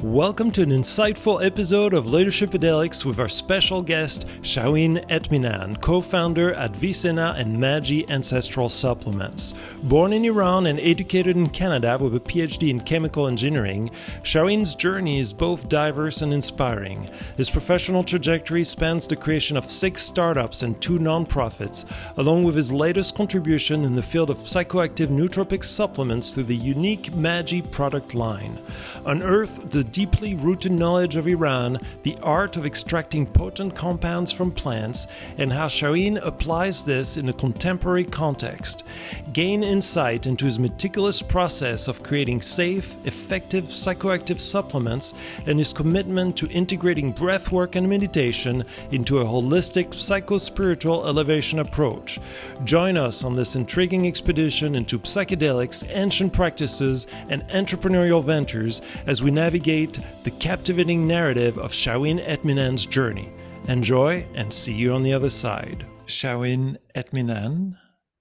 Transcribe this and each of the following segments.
Welcome to an insightful episode of Leadershipedelics with our special guest, Shauheen Etminan, co-founder at Vicena and Magi Ancestral Supplements. Born in Iran and educated in Canada with a PhD in chemical engineering, Shauheen's journey is both diverse and inspiring. His professional trajectory spans the creation of 6 startups and 2 nonprofits, along with his latest contribution in the field of psychoactive nootropic supplements through the unique Magi product line. Unearth the deeply rooted knowledge of Iran, the art of extracting potent compounds from plants, and how Shauheen applies this in a contemporary context. Gain insight into his meticulous process of creating safe, effective psychoactive supplements and his commitment to integrating breathwork and meditation into a holistic psycho-spiritual elevation approach. Join us on this intriguing expedition into psychedelics, ancient practices, and entrepreneurial ventures as we navigate the captivating narrative of Shauheen Etminan's journey. Enjoy and see you on the other side. Shauheen Etminan,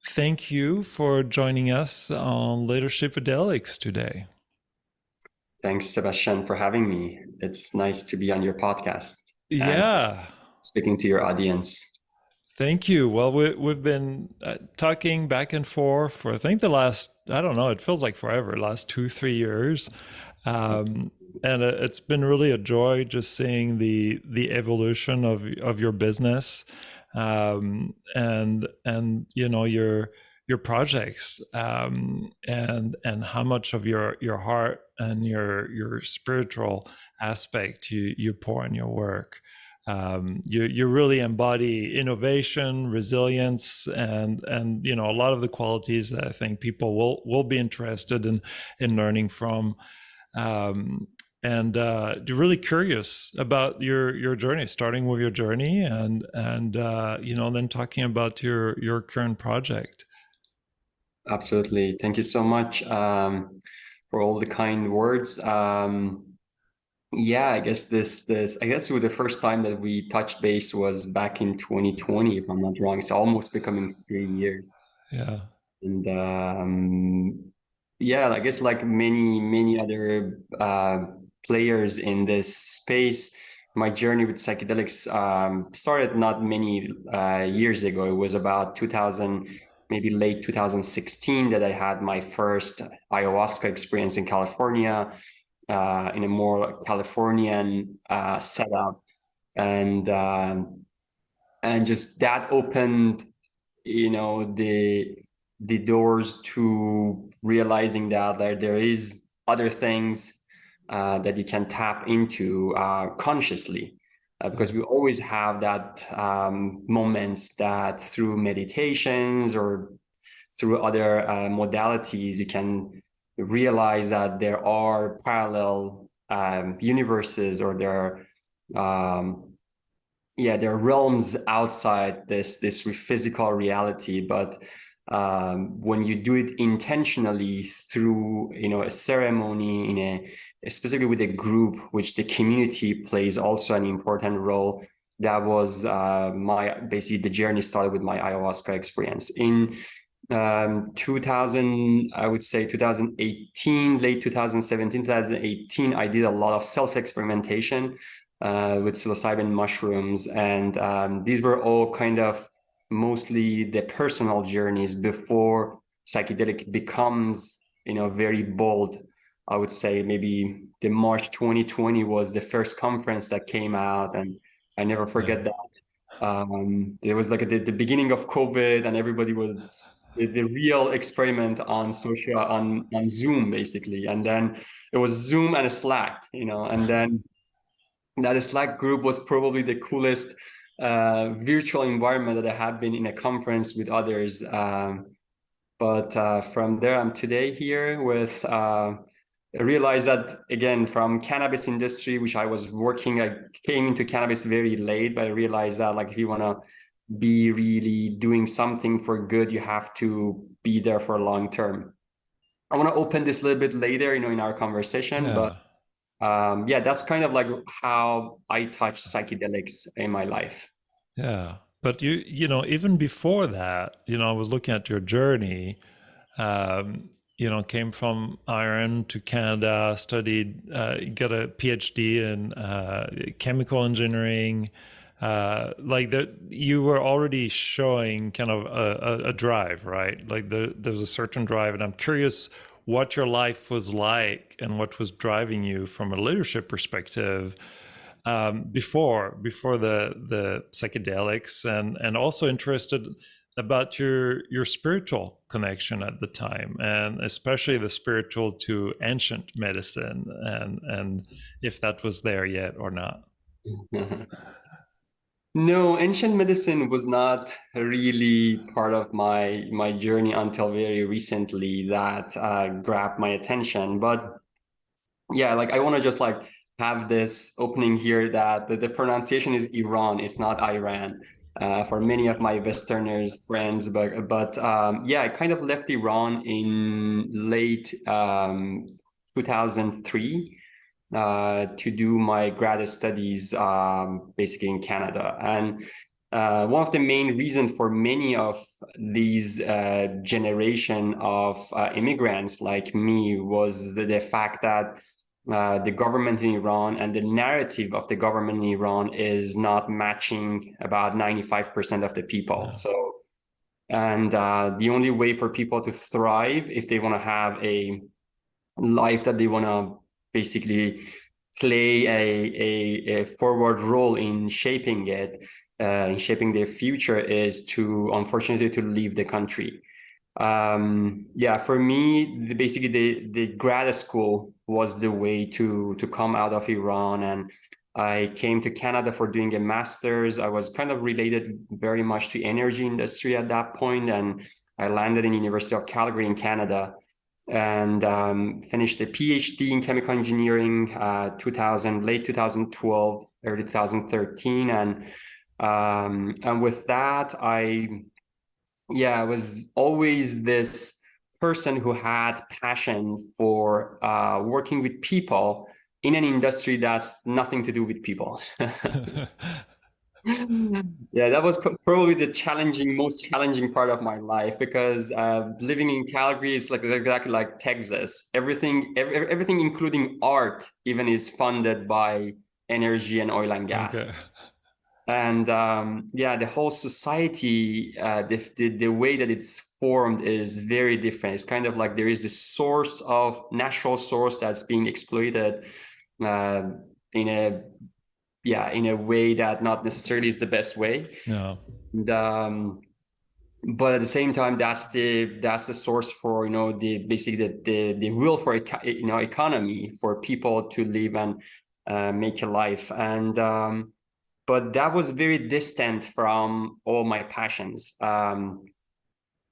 thank you for joining us on Leadershipedelics today. Thanks, Sebastian, for having me. It's nice to be on your podcast. Yeah. Speaking to your audience. Thank you. Well, we've been talking back and forth for, I think, the last, I don't know, it feels like forever, last 2-3 years. And it's been really a joy just seeing the evolution of your business, and you know your projects, and how much of your heart and your spiritual aspect you pour in your work. You really embody innovation, resilience, and you know, a lot of the qualities that I think people will be interested in learning from. And really curious about your journey, starting with your journey, and you know, then talking about your current project. Absolutely, thank you so much for all the kind words. Yeah, I guess this I guess the first time that we touched base was back in 2020, if I'm not wrong. It's almost becoming 3 years. Yeah. And yeah, I guess like many other players in this space, my journey with psychedelics started not many years ago. It was about 2000, maybe late 2016, that I had my first ayahuasca experience in California, in a more Californian setup, and just that opened, you know, the doors to realizing that there is other things that you can tap into consciously, because we always have that moments that through meditations or through other modalities you can realize that there are parallel universes, or there are realms outside this physical reality. But when you do it intentionally through, you know, a ceremony, especially with a group, which the community plays also an important role. That was basically the journey started with my ayahuasca experience in I would say 2018, late 2017, 2018. I did a lot of self-experimentation with psilocybin mushrooms, and these were all kind of mostly the personal journeys before psychedelic becomes, you know, very bold. I would say maybe the March 2020 was the first conference that came out, and I never forget that. It was like the beginning of COVID, and everybody was the real experiment on social, on Zoom basically, and then it was Zoom and a Slack, you know, and then that Slack group was probably the coolest virtual environment that I had been in a conference with others. But from there, I'm today here with, I realized that, again, from cannabis industry, which I was working, I came into cannabis very late, but I realized that, like, if you want to be really doing something for good, you have to be there for a long term. I want to open this a little bit later, you know, in our conversation, but yeah, that's kind of like how I touch psychedelics in my life. Yeah. But you know, even before that, you know, I was looking at your journey, came from Ireland to Canada, studied, got a PhD in chemical engineering. Like that, you were already showing kind of a drive, right? Like there's a certain drive, and I'm curious what your life was like and what was driving you from a leadership perspective before the psychedelics, and also interested about your spiritual connection at the time, and especially the spiritual to ancient medicine, and if that was there yet or not. No, ancient medicine was not really part of my journey until very recently that grabbed my attention. But yeah, like I want to just like have this opening here that the pronunciation is Iran, it's not Iran. For many of my Westerners friends, but yeah, I kind of left Iran in late 2003 to do my grad studies basically in Canada. And one of the main reasons for many of these generation of immigrants like me was the fact that the government in Iran and the narrative of the government in Iran is not matching about 95% of the people. Yeah. So, and the only way for people to thrive if they want to have a life that they want to basically play a forward role in shaping it, in shaping their future, is to, unfortunately, to leave the country. Yeah, for me, basically the grad school was the way to come out of Iran, and I came to Canada for doing a master's. I was kind of related very much to energy industry at that point, and I landed in University of Calgary in Canada, and finished a PhD in chemical engineering 2000, late 2012, early 2013, and with that I was always this person who had passion for working with people in an industry that's nothing to do with people. Yeah, that was probably the most challenging part of my life, because living in Calgary is like exactly like Texas. Everything, including art, even is funded by energy and oil and gas. Okay. And yeah, the whole society, the way that it's formed is very different. It's kind of like there is this natural source that's being exploited uh, in a way that not necessarily is the best way. Yeah. And, but at the same time, that's the source for the basically the will for economy for people to live and make a life. And but that was very distant from all my passions.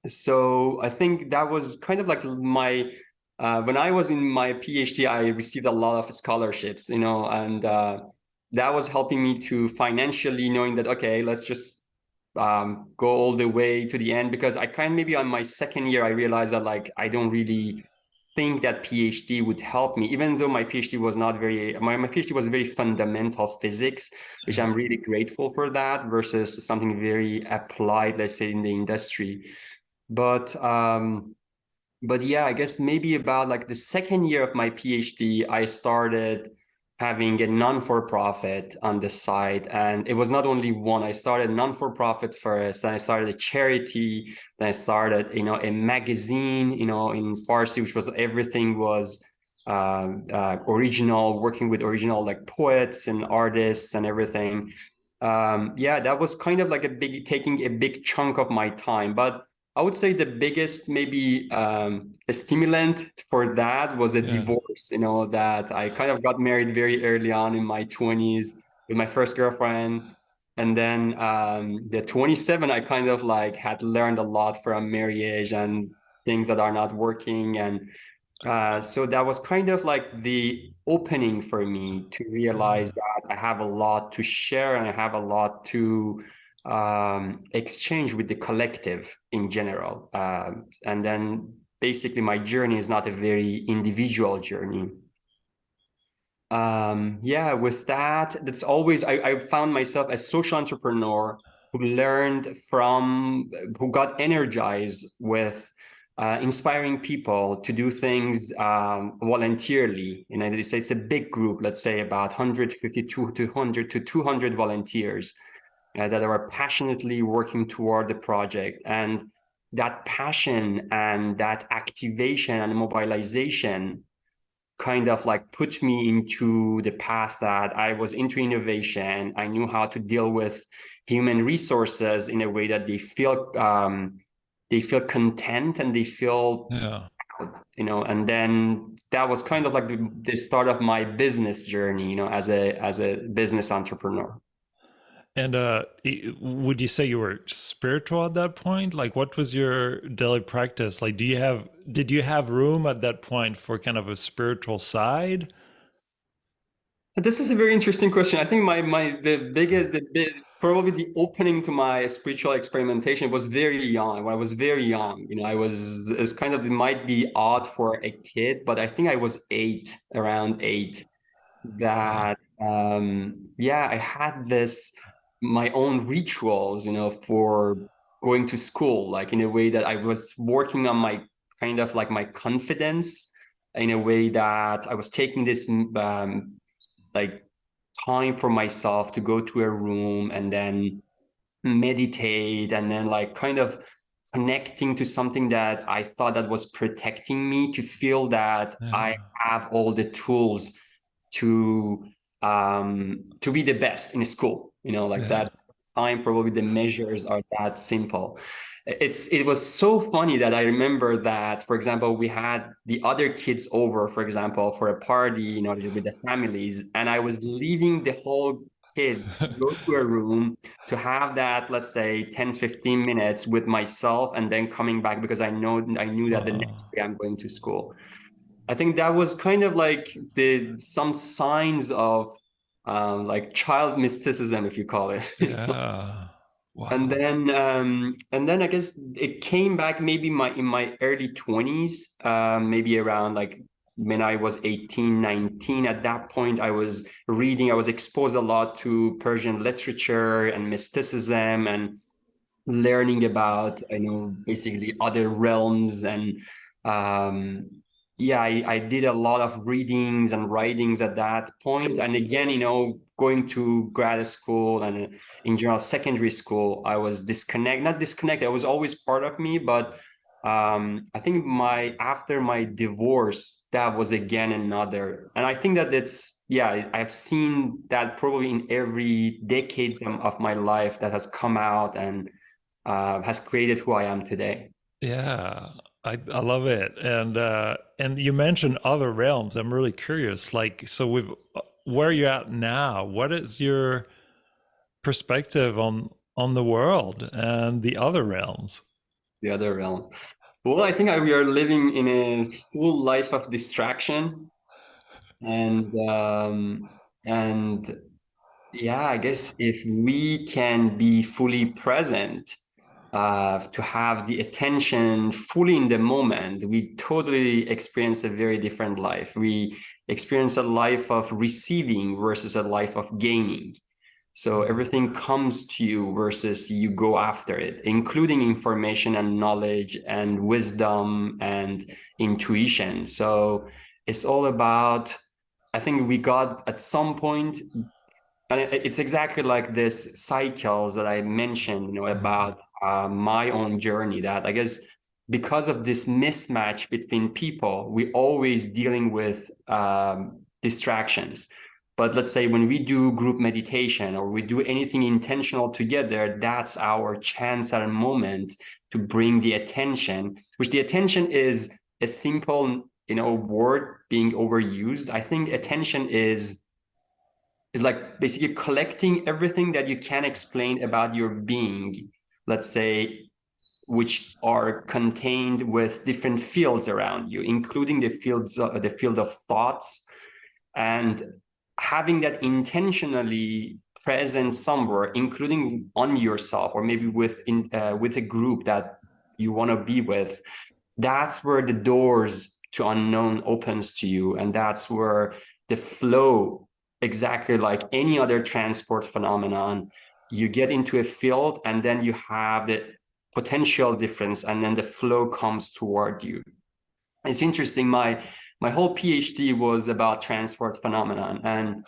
So I think that was kind of like my when I was in my PhD, I received a lot of scholarships, and that was helping me to financially knowing that, okay, let's just go all the way to the end, because I maybe on my second year, I realized that like I don't really think that PhD would help me, even though my PhD was not my PhD was very fundamental physics, which I'm really grateful for that, versus something very applied, let's say, in the industry. But yeah, I guess maybe about like the second year of my PhD, I started having a non-for-profit on the side. And it was not only one. I started non-for-profit first, then I started a charity, then I started, a magazine, in Farsi, which was everything was original, working with original like poets and artists and everything. Yeah, that was kind of like taking a big chunk of my time. But I would say the biggest maybe stimulant for that was a divorce, that I kind of got married very early on in my 20s with my first girlfriend. And then the 27, I kind of like had learned a lot from marriage and things that are not working. And so that was kind of like the opening for me to realize that I have a lot to share and I have a lot to exchange with the collective in general. And then basically my journey is not a very individual journey. Yeah, with that, that's always, I found myself a social entrepreneur who got energized with inspiring people to do things voluntarily. You know, it's a big group, let's say about 150 to 200 to 200 volunteers that are passionately working toward the project. And that passion and that activation and mobilization kind of like put me into the path that I was into innovation. I knew how to deal with human resources in a way that they feel content and they feel, Yeah. you know. And then that was kind of like the start of my business journey, you know, as a business entrepreneur. And would you say you were spiritual at that point? Like, what was your daily practice? Like, did you have room at that point for kind of a spiritual side? This is a very interesting question. I think probably the opening to my spiritual experimentation was very young. When I was very young, you know, it's kind of, it might be odd for a kid, but I think I was around 8, Wow. that yeah, I had my own rituals, you know, for going to school, like in a way that I was working on my kind of like my confidence, in a way that I was taking this like time for myself to go to a room and then meditate, and then like kind of connecting to something that I thought that was protecting me, to feel that I Yeah. have all the tools to be the best in school, you know, like Yeah. that time. Probably the measures are that simple. It was so funny that I remember that, for example, we had the other kids over, for example, for a party, you know, with the families, and I was leaving the whole kids to go to a room to have that, let's say 10-15 minutes with myself, and then coming back, because I knew that the next Wow. day I'm going to school. I think that was kind of like some signs of like child mysticism, if you call it. Yeah. And Wow. then I guess it came back maybe in my early 20s, maybe around like when I was 18, 19. At that point, I was exposed a lot to Persian literature and mysticism, and learning about, you know, basically other realms. And um yeah, I did a lot of readings and writings at that point. And again, you know, going to grad school and in general secondary school, I was not disconnected, it was always part of me. But I think after my divorce, that was again another. And I think that it's, yeah, I've seen that probably in every decades of my life that has come out and has created who I am today. Yeah. I love it. And you mentioned other realms. I'm really curious. Like, so with where you're at now, what is your perspective on the world and the other realms? The other realms. Well, I think we are living in a full life of distraction, and and yeah, I guess if we can be fully present, to have the attention fully in the moment, we totally experience a very different life. We experience a life of receiving versus a life of gaining. So Mm. everything comes to you versus you go after it, including information and knowledge and wisdom and intuition. So it's all about, I think we got at some point, and it's exactly like this cycles that I mentioned, you know, Yeah. about my own journey, that I guess because of this mismatch between people, we always dealing with distractions. But let's say when we do group meditation or we do anything intentional together, that's our chance at a moment to bring the attention, which the attention is a simple, you know, word being overused. I think attention is like basically collecting everything that you can explain about your being, let's say, which are contained with different fields around you, including the field of thoughts, and having that intentionally present somewhere, including on yourself or maybe with a group that you want to be with. That's where the doors to unknown opens to you, and that's where the flow, exactly like any other transport phenomenon, you get into a field and then you have potential difference, and then the flow comes toward you. It's interesting. My whole PhD was about transport phenomenon, and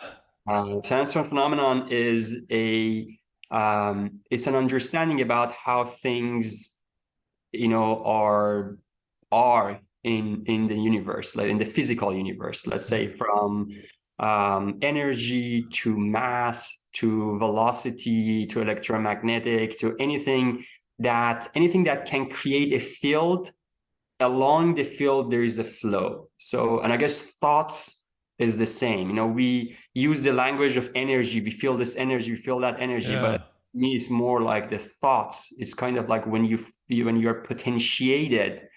transport phenomenon is it's an understanding about how things, are in the universe, like in the physical universe. Let's say from energy to mass to velocity to electromagnetic to anything that can create a field. Along the field there is a flow. So, and I guess thoughts is the same. We use the language of energy. We feel this energy, we feel that energy, but to me it's more like the thoughts. It's kind of like when you're potentiated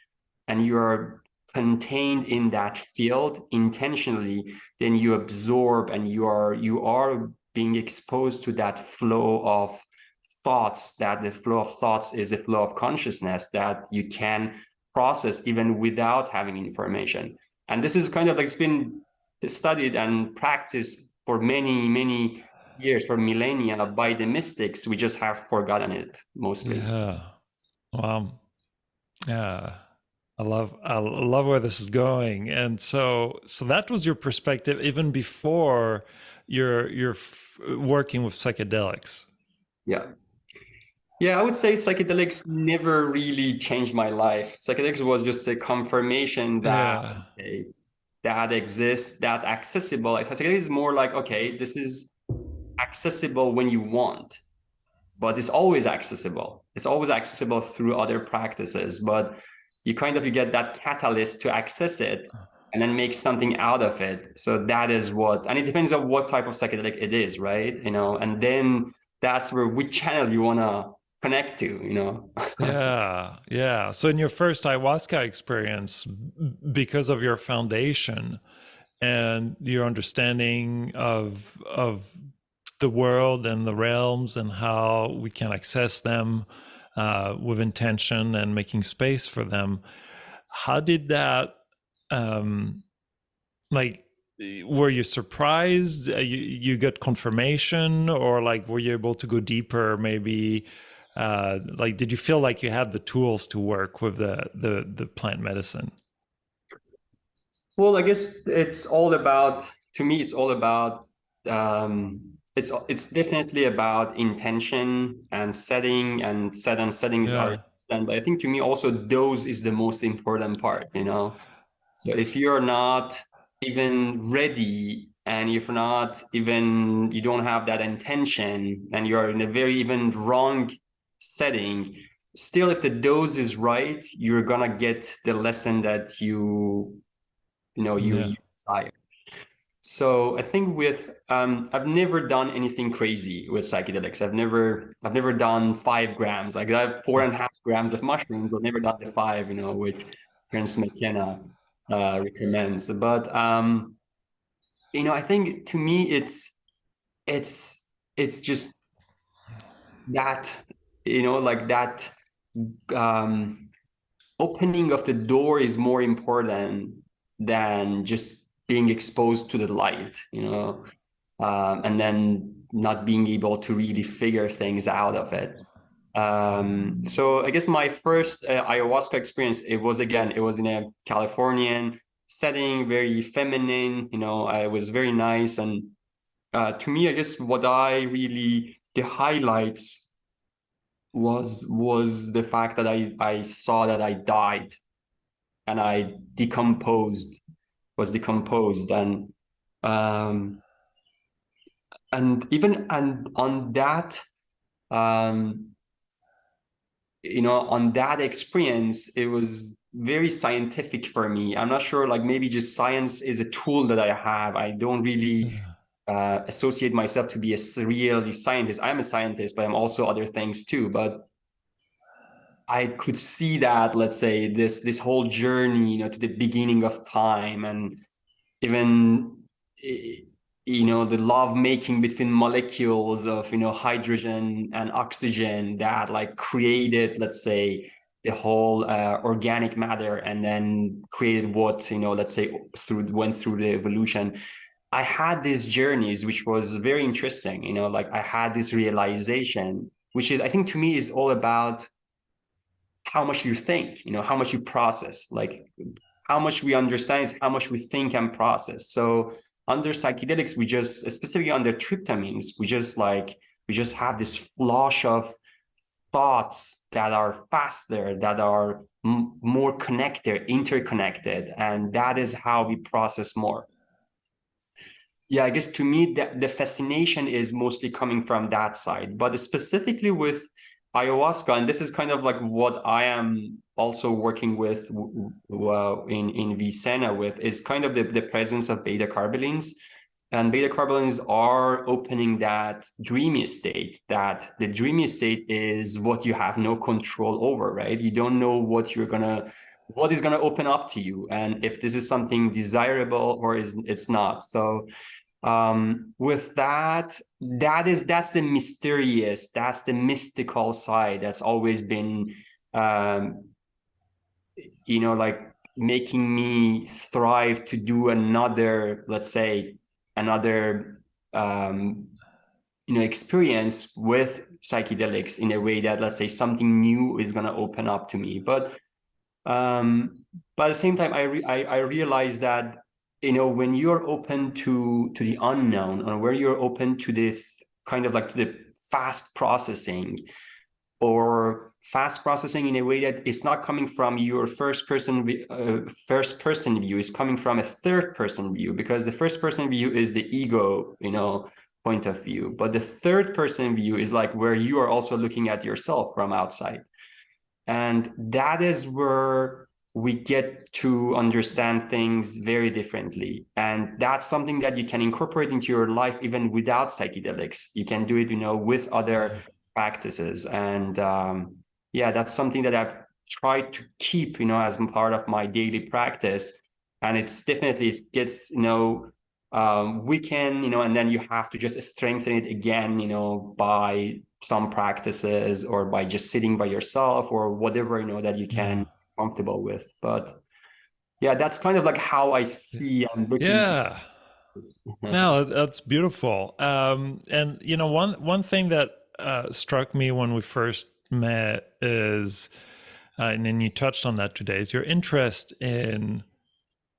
and you're contained in that field intentionally, then you absorb and you are being exposed to that flow of thoughts. That the flow of thoughts is a flow of consciousness that you can process even without having information. And this is kind of like, it's been studied and practiced for many years, for millennia, by the mystics. We just have forgotten it mostly. Yeah. Yeah. I love where this is going. And so that was your perspective even before you're working with psychedelics. Yeah, I would say psychedelics never really changed my life. Psychedelics was just a confirmation that that exists, that accessible. Psychedelics is more like, okay, this is accessible when you want, but it's always accessible. It's always accessible through other practices, but you get that catalyst to access it and then make something out of it. So that is and it depends on what type of psychedelic it is, right? And then that's which channel you want to connect to. Yeah. So in your first ayahuasca experience, because of your foundation and your understanding of the world and the realms and how we can access them with intention and making space for them, how did that were you surprised? You got confirmation, or like were you able to go deeper? Maybe did you feel like you had the tools to work with the plant medicine? Well, I guess it's all about, to me, it's all about it's definitely about intention and setting, and settings are done. But I think to me also dose is the most important part. So if you're not even ready, and if not even, you don't have that intention, and you're in a very even wrong setting, still if the dose is right, you're gonna get the lesson that you desire. So I think with I've never done anything crazy with psychedelics. I've never done 5 grams. Like I have 4.5 grams of mushrooms, but never done the 5, which Prince McKenna recommends. But I think to me it's just that, like that opening of the door is more important than just being exposed to the light, and then not being able to really figure things out of it. So I guess my first ayahuasca experience, it was in a Californian setting, very feminine, it was very nice. And to me, I guess the highlights was the fact that I saw that I died and I was decomposed. And on that, on that experience, it was very scientific for me. I'm not sure, like maybe just science is a tool that I have. I don't really associate myself to be a really scientist. I'm a scientist, but I'm also other things too. But I could see that, let's say, this whole journey, to the beginning of time, and even the love making between molecules of hydrogen and oxygen that like created, let's say, the whole organic matter, and then created what let's say went through the evolution. I had these journeys, which was very interesting. Like I had this realization, which is, I think, to me, is all about how much you think, how much you process. Like how much we understand is how much we think and process. So under psychedelics, we just, specifically under tryptamines, we just have this flush of thoughts that are faster, that are more connected, interconnected, and that is how we process more. Yeah, I guess to me, the fascination is mostly coming from that side. But specifically with ayahuasca, and this is kind of like what I am also working with in Vicena with, is kind of the presence of beta carbolines. And beta carbolines are opening that dreamy state, that the dreamy state is what you have no control over, right? You don't know what is gonna open up to you, and if this is something desirable or it's not. So with that's the mysterious, that's the mystical side that's always been like making me thrive to do another, let's say, another experience with psychedelics in a way that, let's say, something new is going to open up to me. But at the same time, I realize that when you're open to the unknown, or where you're open to this kind of like the fast processing, or fast processing in a way that it's not coming from your first person view, is coming from a third person view, because the first person view is the ego point of view, but the third person view is like where you are also looking at yourself from outside. And that is where we get to understand things very differently. And that's something that you can incorporate into your life even without psychedelics. You can do it, with other practices. And yeah, that's something that I've tried to keep, as part of my daily practice. And it's definitely, it gets, weekend, and then you have to just strengthen it again, by some practices, or by just sitting by yourself, or whatever, that you can comfortable with. But yeah, that's kind of like how I see and looking. Yeah. No, that's beautiful. And one thing that struck me when we first met is, and then you touched on that today, is your interest in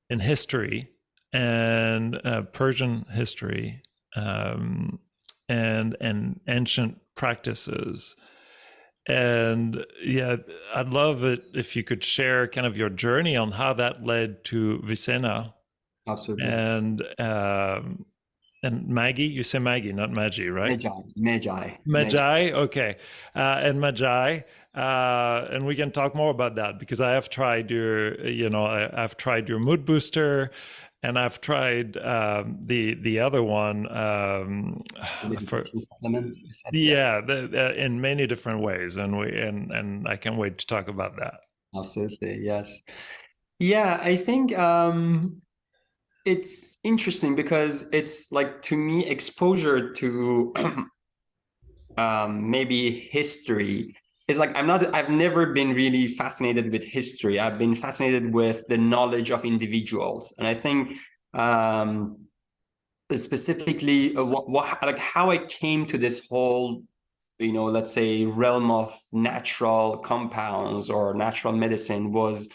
history, and Persian history, and ancient practices. And yeah, I'd love it if you could share kind of your journey on how that led to Vicena. Absolutely. And Maggie, you say Maggie, not Maggie, right? Magi. Okay. And Magi. And we can talk more about that, because I have tried I've tried your mood booster, and I've tried the other one in many different ways, and I can't wait to talk about that. Absolutely, yes. Yeah, I think it's interesting because it's like, to me, exposure to maybe history is like, I've never been really fascinated with history. I've been fascinated with the knowledge of individuals. And I think specifically like how I came to this whole, let's say, realm of natural compounds or natural medicine was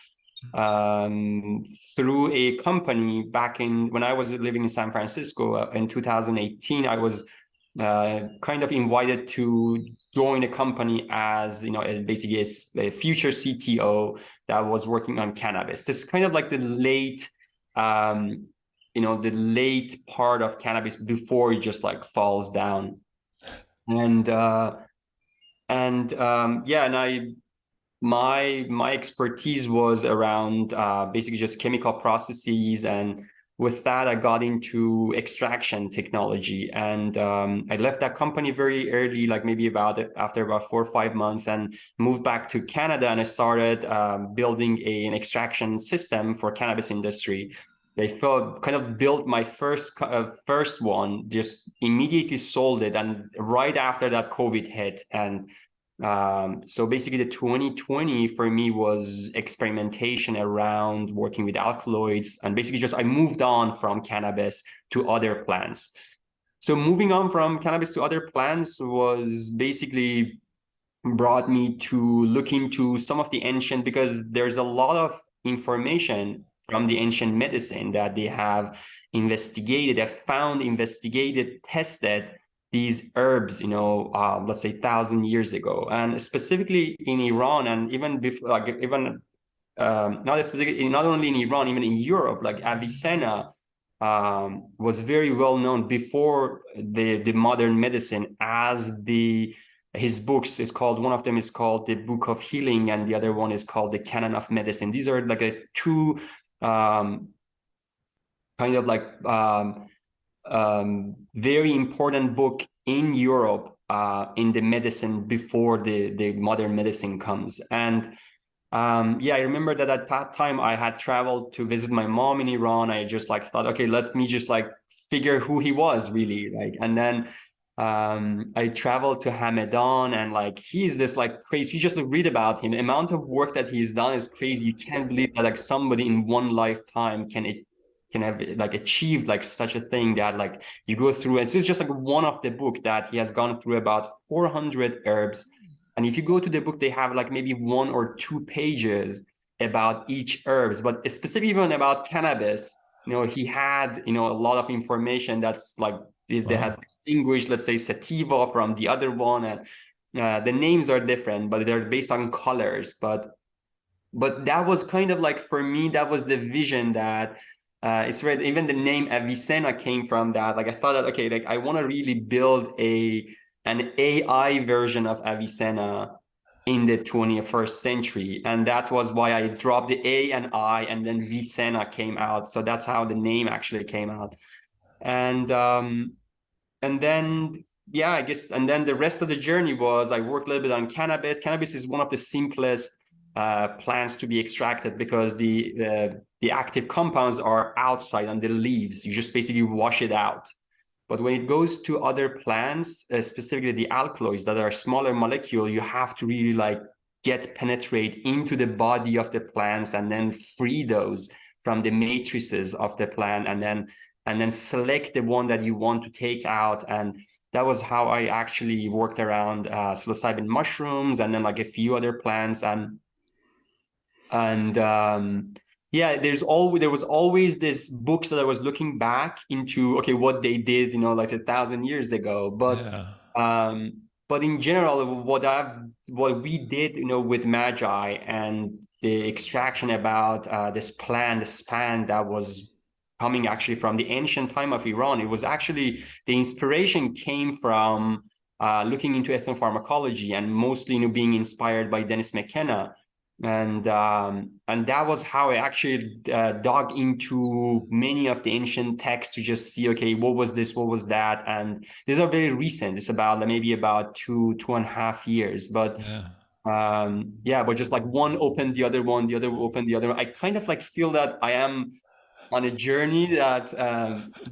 through a company back when I was living in San Francisco in 2018. I was kind of invited to join a company as, basically a future CTO that was working on cannabis. This is kind of like the late, the late part of cannabis before it just like falls down. And my expertise was around basically just chemical processes, and with that I got into extraction technology. And I left that company very early, like maybe after about 4 or 5 months, and moved back to Canada, and I started building an extraction system for cannabis industry. I kind of built my first one, just immediately sold it, and right after that COVID hit. And so basically the 2020 for me was experimentation around working with alkaloids, and basically just I moved on from cannabis to other plants. So moving on from cannabis to other plants was basically brought me to look into some of the ancient, because there's a lot of information from the ancient medicine that they have investigated, have found, investigated, tested these herbs, let's say 1,000 years ago, and specifically in Iran, and even before, like even not specifically, not only in Iran, even in Europe, like Avicenna was very well known before the modern medicine, as his books is called, one of them is called the Book of Healing, and the other one is called the Canon of Medicine. These are like two kind of like very important book in Europe in the medicine before the modern medicine comes. And yeah, I remember that at that time I had traveled to visit my mom in Iran. I just like thought, okay, let me just like figure who he was really, like. And then I traveled to Hamadan, and like he's this like crazy. You just read about him. The amount of work that he's done is crazy. You can't believe that like somebody in one lifetime can have like achieved like such a thing, that like you go through. And this is just like one of the book that he has gone through about 400 herbs. And if you go to the book, they have like maybe 1 or 2 pages about each herbs, but specifically even about cannabis, he had, a lot of information that's like, they had distinguished, let's say, sativa from the other one. And the names are different, but they're based on colors. But that was kind of like, for me, that was the vision that it's right. Even the name Avicenna came from that. Like I thought that, okay, like I want to really build an AI version of Avicenna in the 21st century. And that was why I dropped the A and I, and then Vicenna came out. So that's how the name actually came out. And then, yeah, I guess, and then the rest of the journey was I worked a little bit on cannabis. Cannabis is one of the simplest plants to be extracted, because the active compounds are outside on the leaves. You just basically wash it out. But when it goes to other plants, specifically the alkaloids that are smaller molecule, you have to really like penetrate into the body of the plants, and then free those from the matrices of the plant, and then select the one that you want to take out. And that was how I actually worked around psilocybin mushrooms, and then like a few other plants. And yeah, there was always this books that I was looking back into, okay, what they did, like 1,000 years ago. But in general, what we did, with Magi and the extraction about this span that was coming actually from the ancient time of Iran, it was actually, the inspiration came from looking into ethnopharmacology, and mostly, being inspired by Dennis McKenna. And that was how I actually dug into many of the ancient texts to just see, okay, what was this, what was that? And these are very recent. It's about maybe about 2.5 years. But but just like one opened the other one, the other opened the other. I kind of like feel that I am on a journey that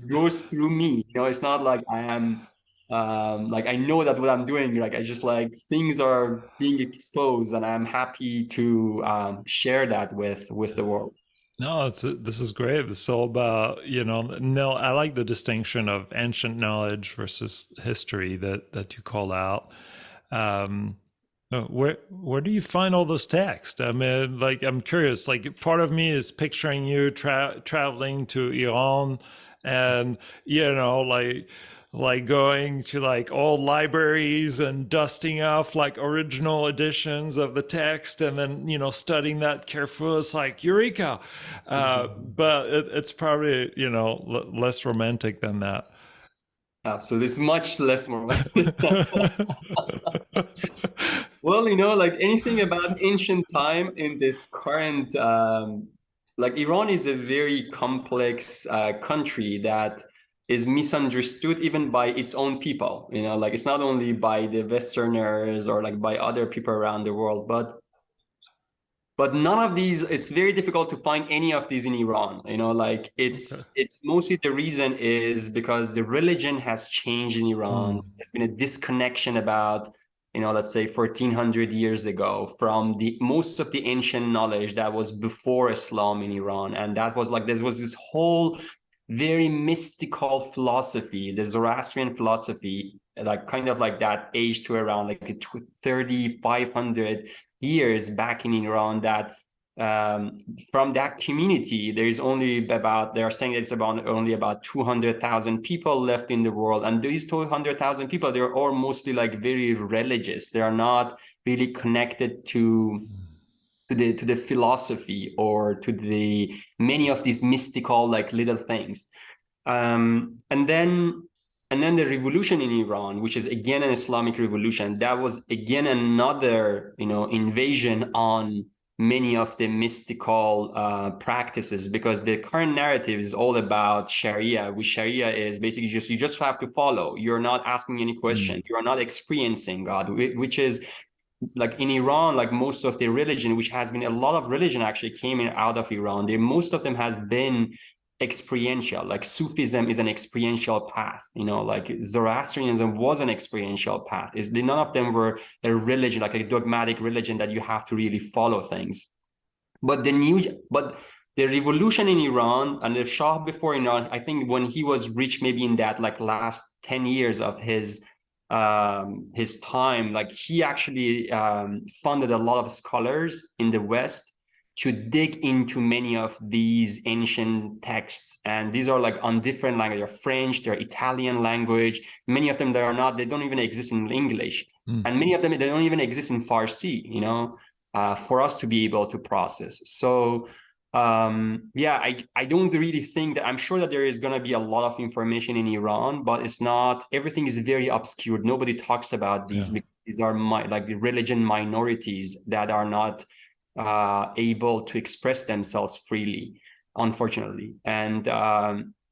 goes through me. It's not like I am like I know that what I'm doing, like I just like things are being exposed, and I'm happy to share that with the world. No, this is great. It's all about, no, I like the distinction of ancient knowledge versus history that you call out. Where do you find all those texts? I mean, like, I'm curious, like part of me is picturing you traveling to Iran, and, like going to like old libraries and dusting off like original editions of the text, and then studying that carefully. It's like eureka. But it's probably less romantic than that. So this is much less more. Well, like anything about ancient time in this current, like Iran is a very complex country that is misunderstood even by its own people. Like it's not only by the Westerners or like by other people around the world, but none of these, it's very difficult to find any of these in Iran. Like it's mostly, the reason is because the religion has changed in Iran. There's been a disconnection about, let's say 1,400 years ago from the most of the ancient knowledge that was before Islam in Iran. And that was like, there was this whole very mystical philosophy, the Zoroastrian philosophy like kind of like that age to around like 3,500 years back in Iran, that from that community, there is only about, they are saying it's about only about 200,000 people left in the world. And these 200,000 people, they're all mostly like very religious. They are not really connected to the philosophy or to the many of these mystical like little things. And then the revolution in Iran, which is again an Islamic revolution, that was again another, you know, invasion on many of the mystical practices, because the current narrative is all about Sharia, which Sharia is basically just, you just have to follow. You're not asking any question. You are not experiencing God, which is like in Iran, like most of the religion, which has been, a lot of religion actually came in out of Iran. Most of them has been experiential. Like Sufism is an experiential path, you know, like Zoroastrianism was an experiential path. None of them were a religion, like a dogmatic religion that you have to really follow things. But the revolution in Iran and the Shah before Iran, I think when he was rich, maybe in that like last 10 years of his time, like he actually funded a lot of scholars in the West to dig into many of these ancient texts. And these are like on different language. They're French, they're Italian language. Many of them, they don't even exist in English. And many of them, they don't even exist in Farsi, you know, for us to be able to process. So yeah, I don't really think that, I'm sure that there is going to be a lot of information in Iran, but it's not, everything is very obscured. Nobody talks about these because these are like the religion minorities that are not able to express themselves freely, unfortunately. And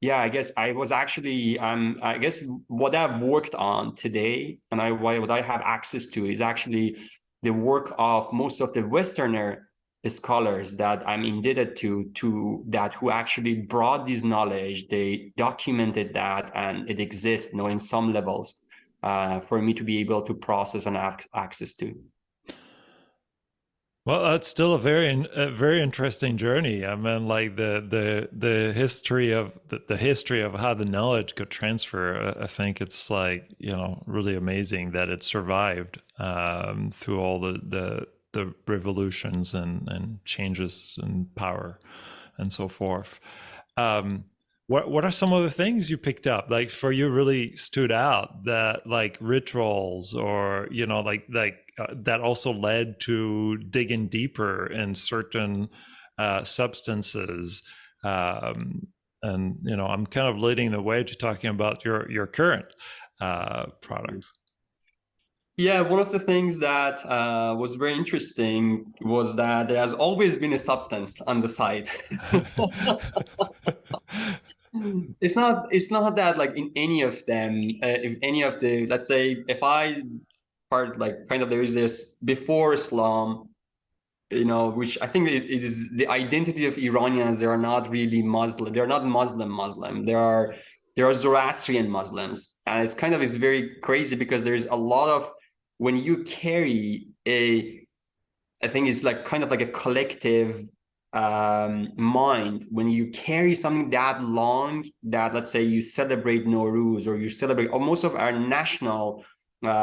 yeah, I guess I was actually, I guess what I've worked on today and what I have access to is actually the work of most of the Westerner scholars that I'm indebted to that, who actually brought this knowledge. They documented that, and it exists, you know, in some levels for me to be able to process and access to. Well, that's still a very interesting journey. I mean, like the history of the history of how the knowledge could transfer. I think it's like, you know, really amazing that it survived through all the revolutions and changes in power and so forth. What are some of the things you picked up, like for you really stood out, that like rituals, or you know, like that also led to digging deeper in certain substances? And you know, I'm kind of leading the way to talking about your current products. Yeah, one of the things that was very interesting was that there has always been a substance on the side. It's not that like in any of them, if any of the, let's say if I part like kind of, there is this before Islam, you know, which I think it is the identity of Iranians. They are not really Muslim. They're not Muslim. There are Zoroastrian Muslims, and it's kind of, it's very crazy because there's a lot of, when you carry I think it's like kind of like a collective mind, when you carry something that long, that let's say you celebrate Nowruz, or you celebrate, or most of our national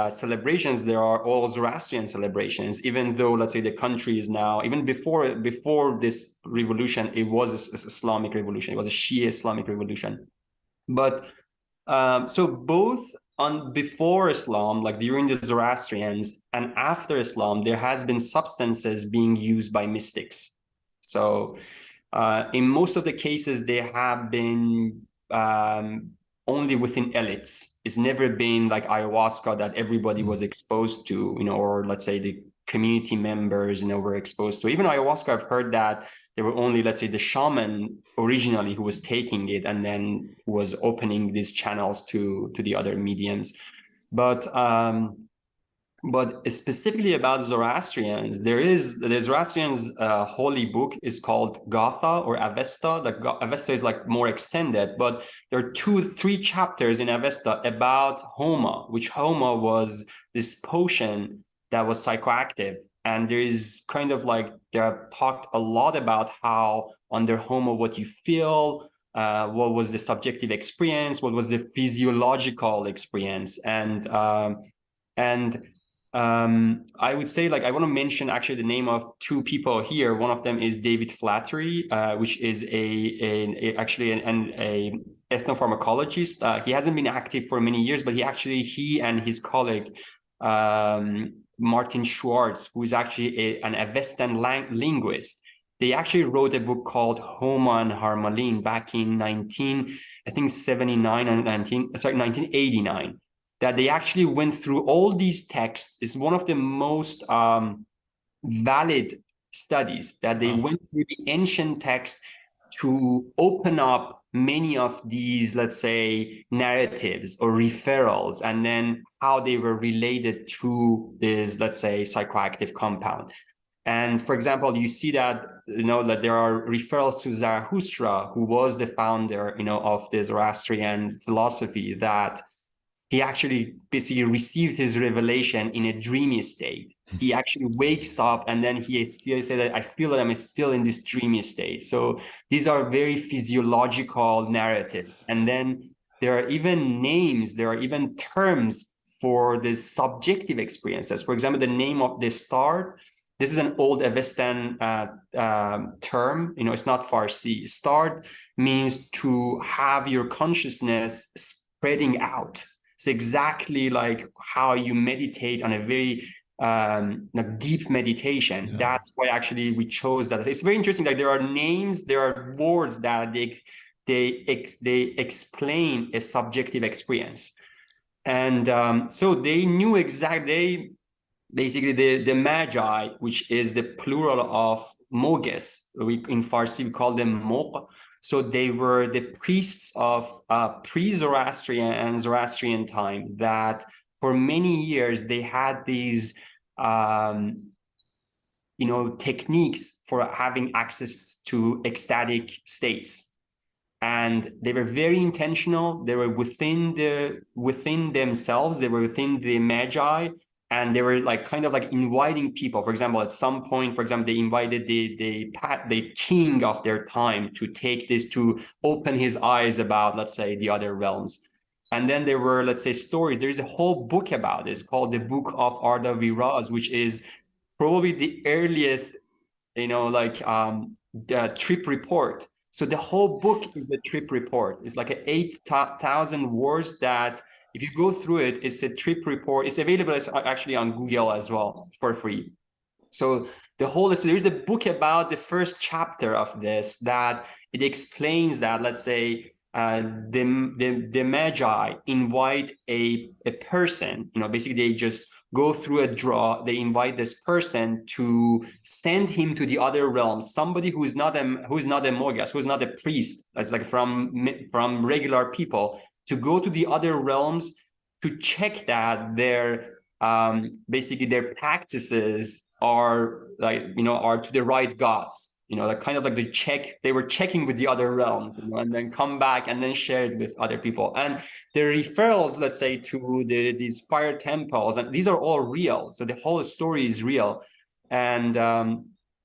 celebrations, there are all Zoroastrian celebrations, even though let's say the country is now, even before this revolution, it was an Islamic revolution, it was a Shia Islamic revolution. But so both on before Islam, like during the Zoroastrians, and after Islam, there has been substances being used by mystics. So in most of the cases, they have been only within elites. It's never been like ayahuasca that everybody was exposed to, you know, or let's say the community members, you know, were exposed to. Even ayahuasca, I've heard that there were only, let's say, the shaman originally who was taking it and then was opening these channels to the other mediums. But specifically about Zoroastrians, the Zoroastrians' holy book is called Gatha or Avesta. Avesta is like more extended, but there are 2-3 chapters in Avesta about Homa, which Homa was this potion that was psychoactive. And there is kind of like, they have talked a lot about how under Homa, what you feel, what was the subjective experience, what was the physiological experience, and I would say, like, I want to mention actually the name of two people here. One of them is David Flattery, which is actually an ethnopharmacologist. He hasn't been active for many years, but he and his colleague Martin Schwartz, who is actually a Western linguist, they actually wrote a book called Homa and Harmaline back in 1979 and 1989. That they actually went through all these texts. Is one of the most valid studies that they went through the ancient texts to open up many of these, let's say, narratives or referrals, and then how they were related to this, let's say, psychoactive compound. And for example, you see that, that there are referrals to Zarathustra, who was the founder, of the Zoroastrian philosophy, that he actually basically received his revelation in a dreamy state. He actually wakes up and then he still said that I feel that I'm still in this dreamy state. So these are very physiological narratives. And then there are even names, there are even terms for the subjective experiences. For example, the name of the star, this is an old Avestan term, it's not Farsi. Star means to have your consciousness spreading out. It's exactly like how you meditate on a very deep meditation. Yeah. That's why actually we chose that. It's very interesting. Like there are names, there are words that they explain a subjective experience, and so they knew exactly. Basically, the magi, which is the plural of moges, in Farsi we call them mog. So they were the priests of pre-Zoroastrian and Zoroastrian time, that for many years they had these techniques for having access to ecstatic states. And they were very intentional. They were within themselves, they were within the magi. And they were like kind of like inviting people. For example, at some point, they invited the king of their time to take this, to open his eyes about, let's say, the other realms. And then there were, let's say, stories. There is a whole book about this called the Book of Arda Viraz, which is probably the earliest, trip report. So the whole book is a trip report. It's like 8,000 words that, if you go through it, it's a trip report. It's available actually on Google as well for free. So there's a book about the first chapter of this, that it explains that, let's say, the magi invite a person, basically they just go through a draw. They invite this person to send him to the other realms, somebody who is not a mogas, who is not a priest, that's like from regular people, to go to the other realms to check that their basically their practices are are to the right gods. Like kind of like they were checking with the other realms, and then come back and then share it with other people. And the referrals, let's say, to these fire temples, and these are all real. So the whole story is real. And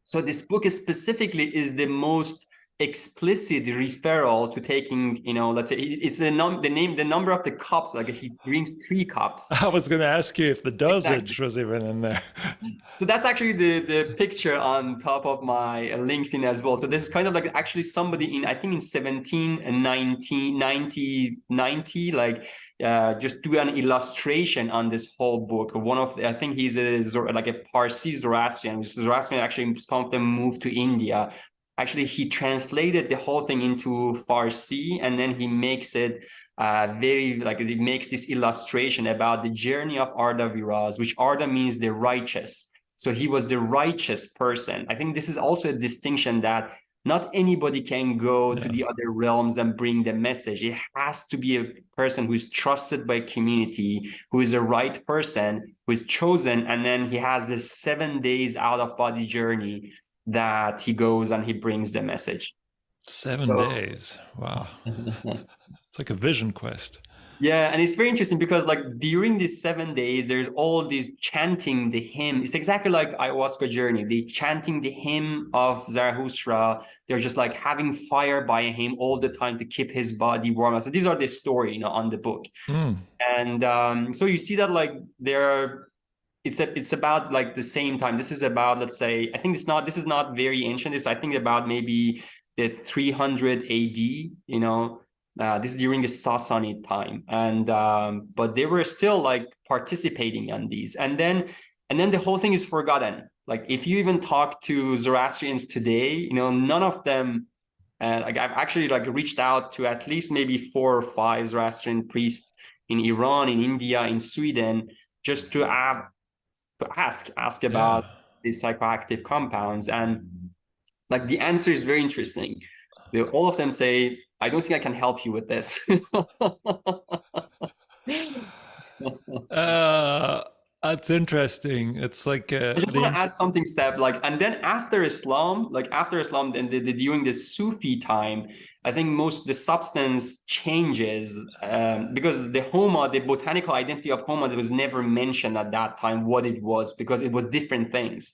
so this book specifically is the most explicit referral to taking, let's say, it's the number of the cups, like he drinks 3 cups. I was going to ask you if the dosage was even in there. So that's actually the picture on top of my LinkedIn as well. So this is kind of like actually somebody in 1790, like just do an illustration on this whole book. I think he's like a Parsi Zoroastrian. Zoroastrian actually, some of them moved to India. Actually, he translated the whole thing into Farsi, and then he makes it he makes this illustration about the journey of Arda Viraz, which Arda means the righteous. So he was the righteous person. I think this is also a distinction, that not anybody can go to the other realms and bring the message. It has to be a person who is trusted by community, who is a right person, who is chosen, and then he has this 7 days out of body journey that he goes and he brings the message. 7 days. Wow. It's like a vision quest. Yeah, and it's very interesting because like during these 7 days, there's all these chanting the hymn. It's exactly like ayahuasca journey. They chanting the hymn of Zarathustra. They're just like having fire by him all the time to keep his body warm. So these are the story, on the book. Mm. And so you see that like it's about like the same time. This is about, let's say, I think this is not very ancient. This I think about maybe the 300 AD, this is during the Sassanid time. And but they were still like participating on these. And then the whole thing is forgotten. Like if you even talk to Zoroastrians today, none of them, like I've actually like reached out to at least maybe 4 or 5 Zoroastrian priests in Iran, in India, in Sweden, just to ask Yeah. about these psychoactive compounds. And like the answer is very interesting. All of them say, I don't think I can help you with this. Uh, that's interesting. It's like I just want to add something, Seb. Like, and then after Islam, then during the Sufi time, I think most the substance changes, because the botanical identity of Homa, was never mentioned at that time what it was, because it was different things.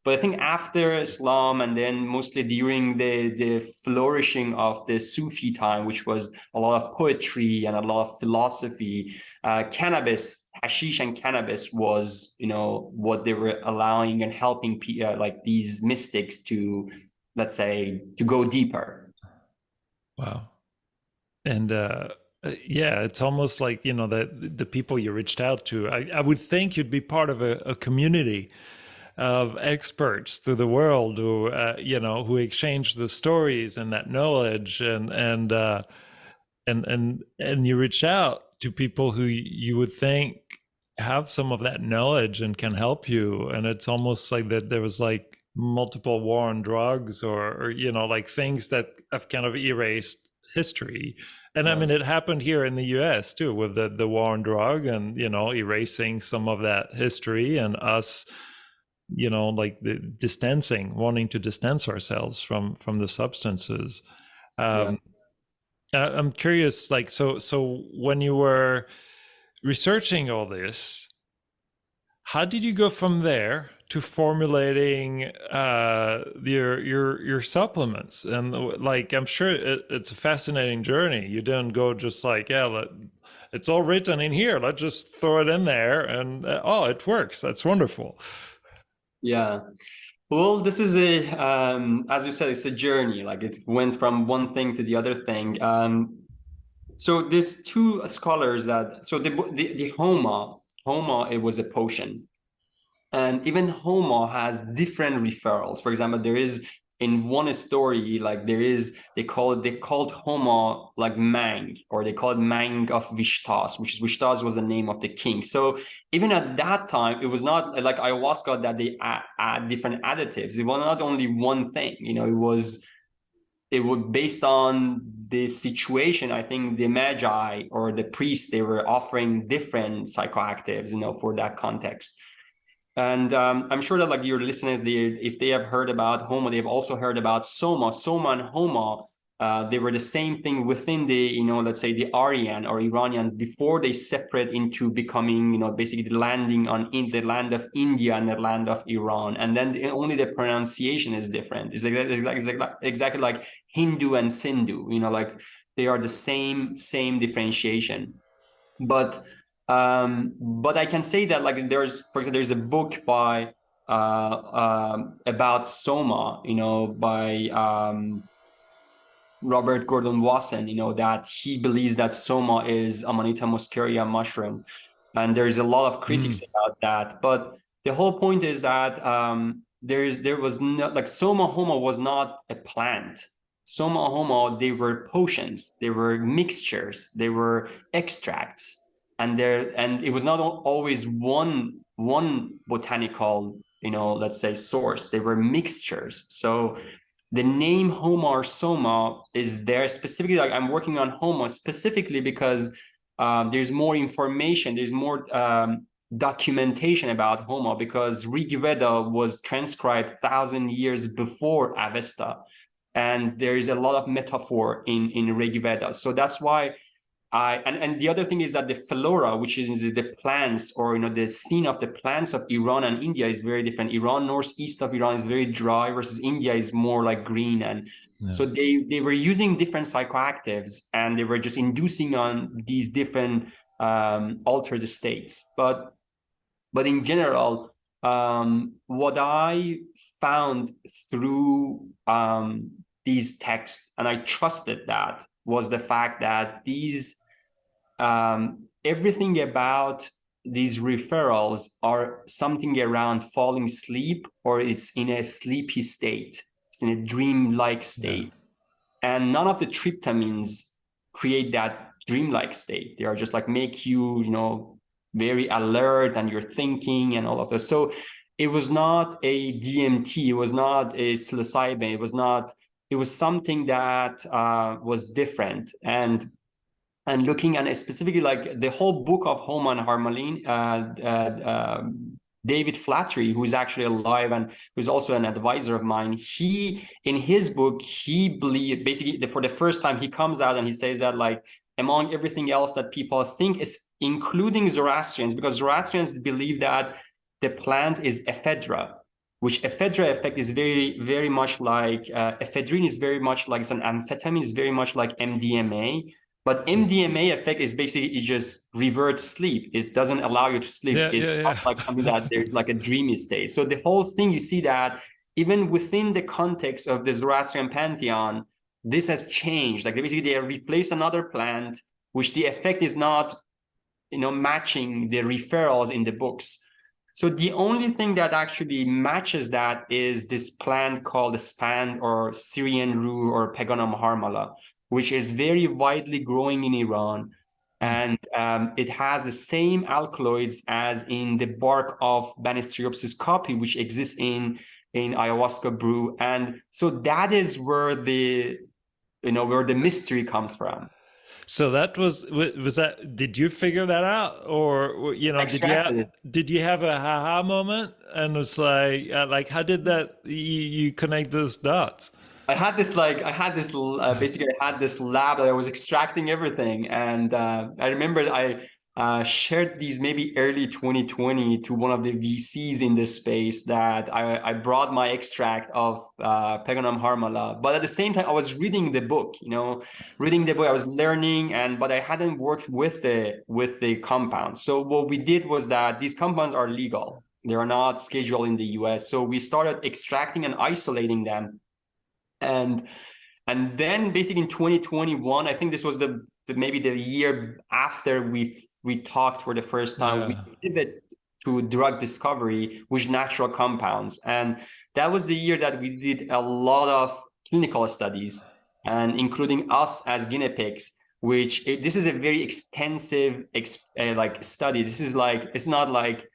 But I think after Islam, and then mostly during the flourishing of the Sufi time, which was a lot of poetry and a lot of philosophy, hashish and cannabis was, what they were allowing and helping like these mystics to, let's say, to go deeper. wow. And yeah, it's almost like, the people you reached out to. I would think you'd be part of a community of experts through the world who, who exchange the stories and that knowledge, and you reach out to people who you would think have some of that knowledge and can help you. And it's almost like that there was like multiple war on drugs, or like things that have kind of erased history. And I mean, it happened here in the US too, with the war on drug, and erasing some of that history, and us, like wanting to distance ourselves from the substances. Yeah. I'm curious, like, so when you were researching all this, how did you go from there to formulating your supplements? And like, I'm sure it's a fascinating journey. You didn't go just like, yeah, it's all written in here, let's just throw it in there, and oh, it works. That's wonderful. Yeah. Well, this is as you said, it's a journey. Like it went from one thing to the other thing. So there's 2 scholars so the Homa, it was a potion. And even Homa has different referrals. For example, there is in one story, like they called Homa like Mang, or they called Mang of Vishtas, which is Vishtas was the name of the king. So even at that time, it was not like ayahuasca that they add different additives. It was not only one thing, it was based on the situation. I think the magi or the priests, they were offering different psychoactives, for that context. And I'm sure that like your listeners, if they have heard about Homa, they've also heard about Soma. Soma and Homa, they were the same thing within the, let's say the Aryan or Iranian, before they separate into becoming, basically landing in the land of India and the land of Iran. And then only the pronunciation is different. It's exactly like Hindu and Sindhu, like they are the same differentiation. But I can say that like for example, there's a book by about Soma, by Robert Gordon Wasson, that he believes that Soma is Amanita muscaria mushroom, and there's a lot of critics about that. But the whole point is that there was not like Soma Homa was not a plant. Soma Homa, they were potions, they were mixtures, they were extracts, and it was not always one botanical, let's say source. They were mixtures. So the name Homa or Soma is there specifically. Like I'm working on Homa specifically because there's more information, there's more documentation about Homa, because Rig Veda was transcribed 1,000 years before Avesta, and there is a lot of metaphor in Rig Veda. So that's why and the other thing is that the flora, which is the plants, or the scene of the plants of Iran and India is very different. Iran, northeast of Iran, is very dry, versus India is more like green. And so they were using different psychoactives, and they were just inducing on these different altered states. But in general, what I found through these texts, and I trusted that, was the fact that everything about these referrals are something around falling asleep, or it's in a sleepy state, it's in a dream-like state. And none of the tryptamines create that dream-like state. They are just like make you, very alert, and you're thinking and all of this. So it was not a DMT, it was not a psilocybin, it was something that was different. And looking at specifically like the whole book of Homa and Harmaline, David Flattery, who's actually alive and who's also an advisor of mine, in his book, he believed, basically for the first time, he comes out and he says that, like, among everything else that people think, is including Zoroastrians, because Zoroastrians believe that the plant is ephedra, which ephedra effect is very, very much like ephedrine is very much like, it's an amphetamine, is very much like MDMA. But MDMA effect is basically, it just reverts sleep. It doesn't allow you to sleep. It's not like something that there's like a dreamy state. So the whole thing, you see that even within the context of the Zoroastrian pantheon, this has changed. Like basically they replaced another plant, which the effect is not, matching the referrals in the books. So the only thing that actually matches that is this plant called the span, or Syrian rue, or Pegonum harmala, which is very widely growing in Iran. And it has the same alkaloids as in the bark of Banisteriopsis caapi, which exists in ayahuasca brew. And so that is where the mystery comes from. So that was that, did you figure that out, or did you have a haha moment, and it's like how did that you connect those dots? I had this lab that I was extracting everything. And I remember I shared these maybe early 2020 to one of the VCs in this space, that I brought my extract of Pegonum harmala. But at the same time, I was reading the book, I was learning, but I hadn't worked with the compounds. So what we did was that these compounds are legal. They are not scheduled in the US. So we started extracting and isolating them. And then basically in 2021, I think this was maybe the year after we talked for the first time, we pivoted to drug discovery with natural compounds. And that was the year that we did a lot of clinical studies, and including us as guinea pigs, this is a very extensive study. This is like, it's not like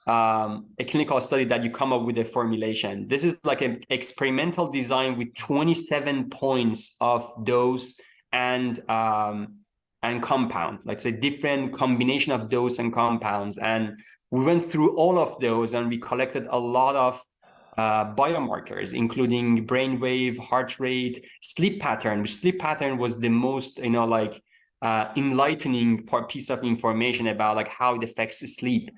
a clinical study that you come up with a formulation. This is like an experimental design with 27 points of dose and compound, like say different combination of dose and compounds. And we went through all of those, and we collected a lot of biomarkers, including brainwave, heart rate, sleep pattern. Sleep pattern was the most, enlightening piece of information about like how it affects sleep.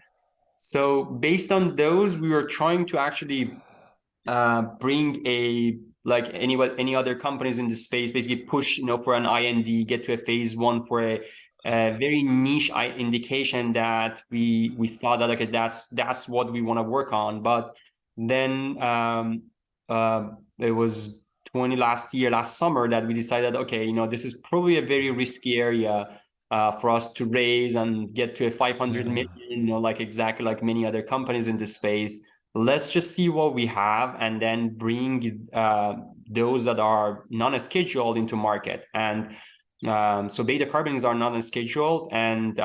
So based on those, we were trying to actually bring any other companies in the space, basically push, for an IND, get to a phase 1 for a very niche indication that we thought that, okay, that's what we want to work on. But then it was last summer that we decided, okay, this is probably a very risky area for us to raise and get to a 500 million, exactly like many other companies in this space. Let's just see what we have, and then bring those that are non-scheduled into market. And so beta carbolines are non-scheduled, and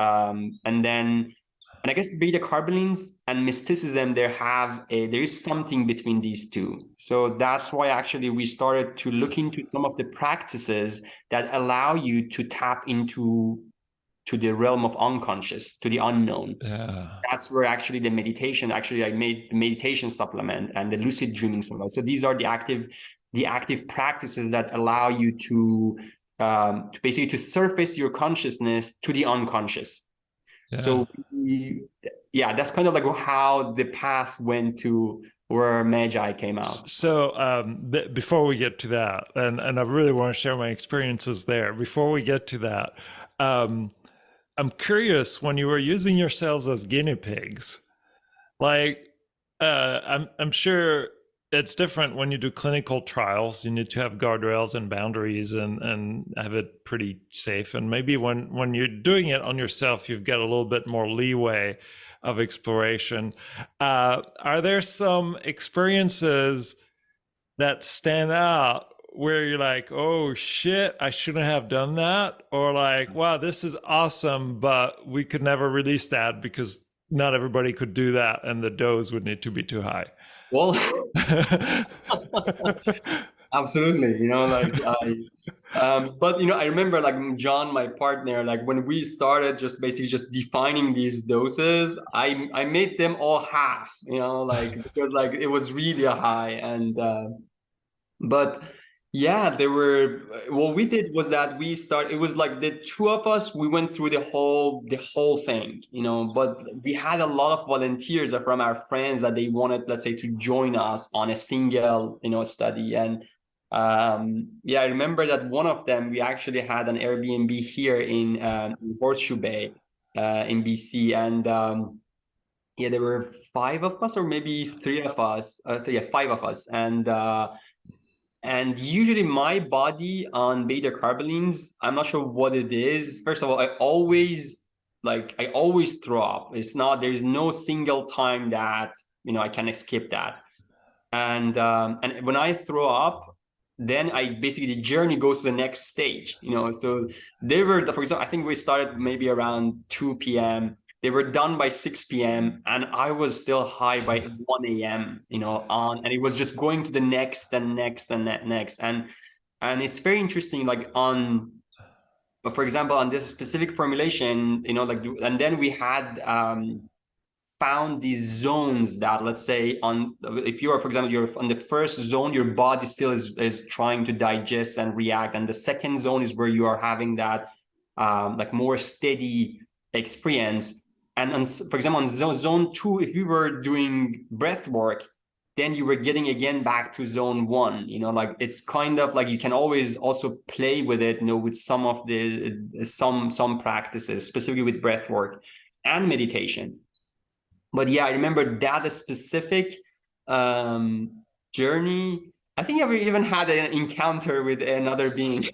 I guess beta carbolines and mysticism, there is something between these two. So that's why actually we started to look into some of the practices that allow you to tap into the realm of unconscious, to the unknown. That's where actually the meditation, I made the meditation supplement and the lucid dreaming supplement. So these are the active practices that allow you to to basically to surface your consciousness to the unconscious. Yeah. So yeah, that's kind of like how the path went to where Magi came out. So before we get to that, and I really want to share my experiences there. Before we get to that, um, I'm curious, when you were using yourselves as guinea pigs, like I'm sure it's different when you do clinical trials. You need to have guardrails and boundaries and have it pretty safe. And maybe when you're doing it on yourself, you've got a little bit more leeway of exploration. Are there some experiences that stand out where you're like, oh shit, I shouldn't have done that? Or like, wow, this is awesome, but we could never release that because not everybody could do that and the dose would need to be too high. Well, absolutely, like but I remember like John, my partner, like when we started just basically just defining these doses, I made them all half, like because like it was really a high. And but yeah, there were, what we did was that it was like the two of us, we went through the whole thing, but we had a lot of volunteers from our friends that they wanted, let's say, to join us on a single, study. And yeah, I remember that one of them, we actually had an Airbnb here in Horseshoe Bay, in BC. And yeah, there were five of us, or maybe three of us. So yeah, five of us. And usually my body on beta carbolines, I'm not sure what it is. First of all, I always throw up. There's no single time that, I can skip that. And when I throw up, then the journey goes to the next stage, So they were, for example, I think we started maybe around 2 p.m. They were done by 6 p.m. and I was still high by 1 a.m., and it was just going to the next and next and next. And it's very interesting, like for example, on this specific formulation, and then we had found these zones that, let's say, if you're, for example, you're on the first zone, your body still is trying to digest and react, and the second zone is where you are having that like more steady experience. And for example, on zone 2, if you were doing breath work, then you were getting again back to zone 1. Like it's kind of like you can always also play with it, with some of some practices, specifically with breath work and meditation. But yeah, I remember that specific journey. I think I even had an encounter with another being.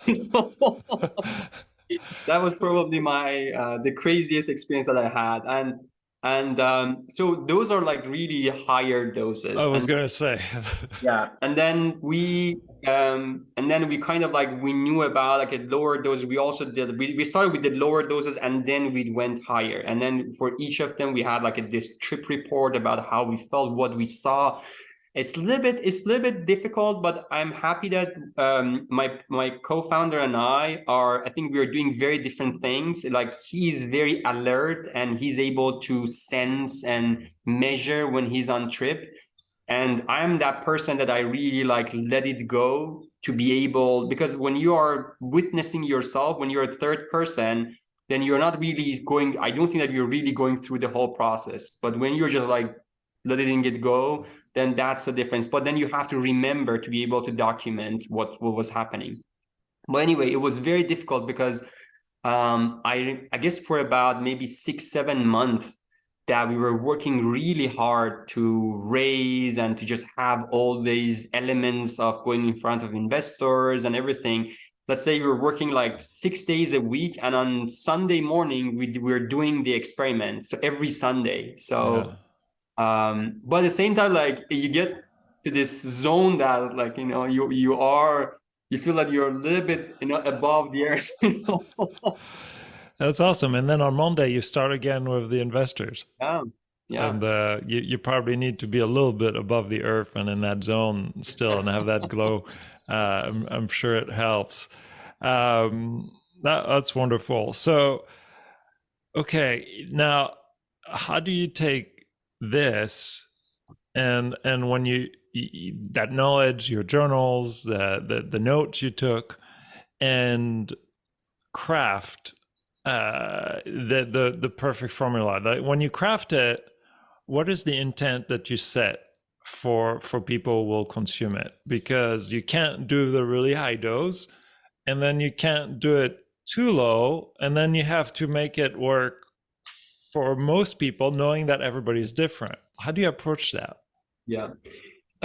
That was probably the craziest experience that I had. And so those are like really higher I doses. was And gonna say. yeah, and then we kind of like, we knew about like a lower dose. We also we started with the lower doses, and then we went higher. And then for each of them, we had like this trip report about how we felt, what we saw. It's a little bit difficult, but I'm happy that my co-founder and I think we are doing very different things. Like he's very alert and he's able to sense and measure when he's on trip. And I'm that person that I really like let it go, to be able, because when you are witnessing yourself, when you're a third person, then you're not really going, I don't think that you're really going through the whole process. But when you're just like letting it go, then that's the difference. But then you have to remember to be able to document what was happening. But anyway, it was very difficult because I guess for about maybe 6-7 months that we were working really hard to raise and to just have all these elements of going in front of investors and everything. Let's say we were working like 6 days a week, and on Sunday morning we were doing the experiment. So every Sunday. So but at the same time, like you get to this zone that like, you feel like you're a little bit, above the earth. That's awesome. And then on Monday, you start again with the investors. Yeah. Yeah. And you probably need to be a little bit above the earth and in that zone still and have that glow. I'm sure it helps. That's wonderful. So, okay, now how do you take this and when you that knowledge, your journals, the notes you took, and craft the perfect formula. Like when you craft it, what is the intent that you set for people who will consume it? Because you can't do the really high dose, and then you can't do it too low, and then you have to make it work for most people, knowing that everybody is different. How do you approach that? Yeah.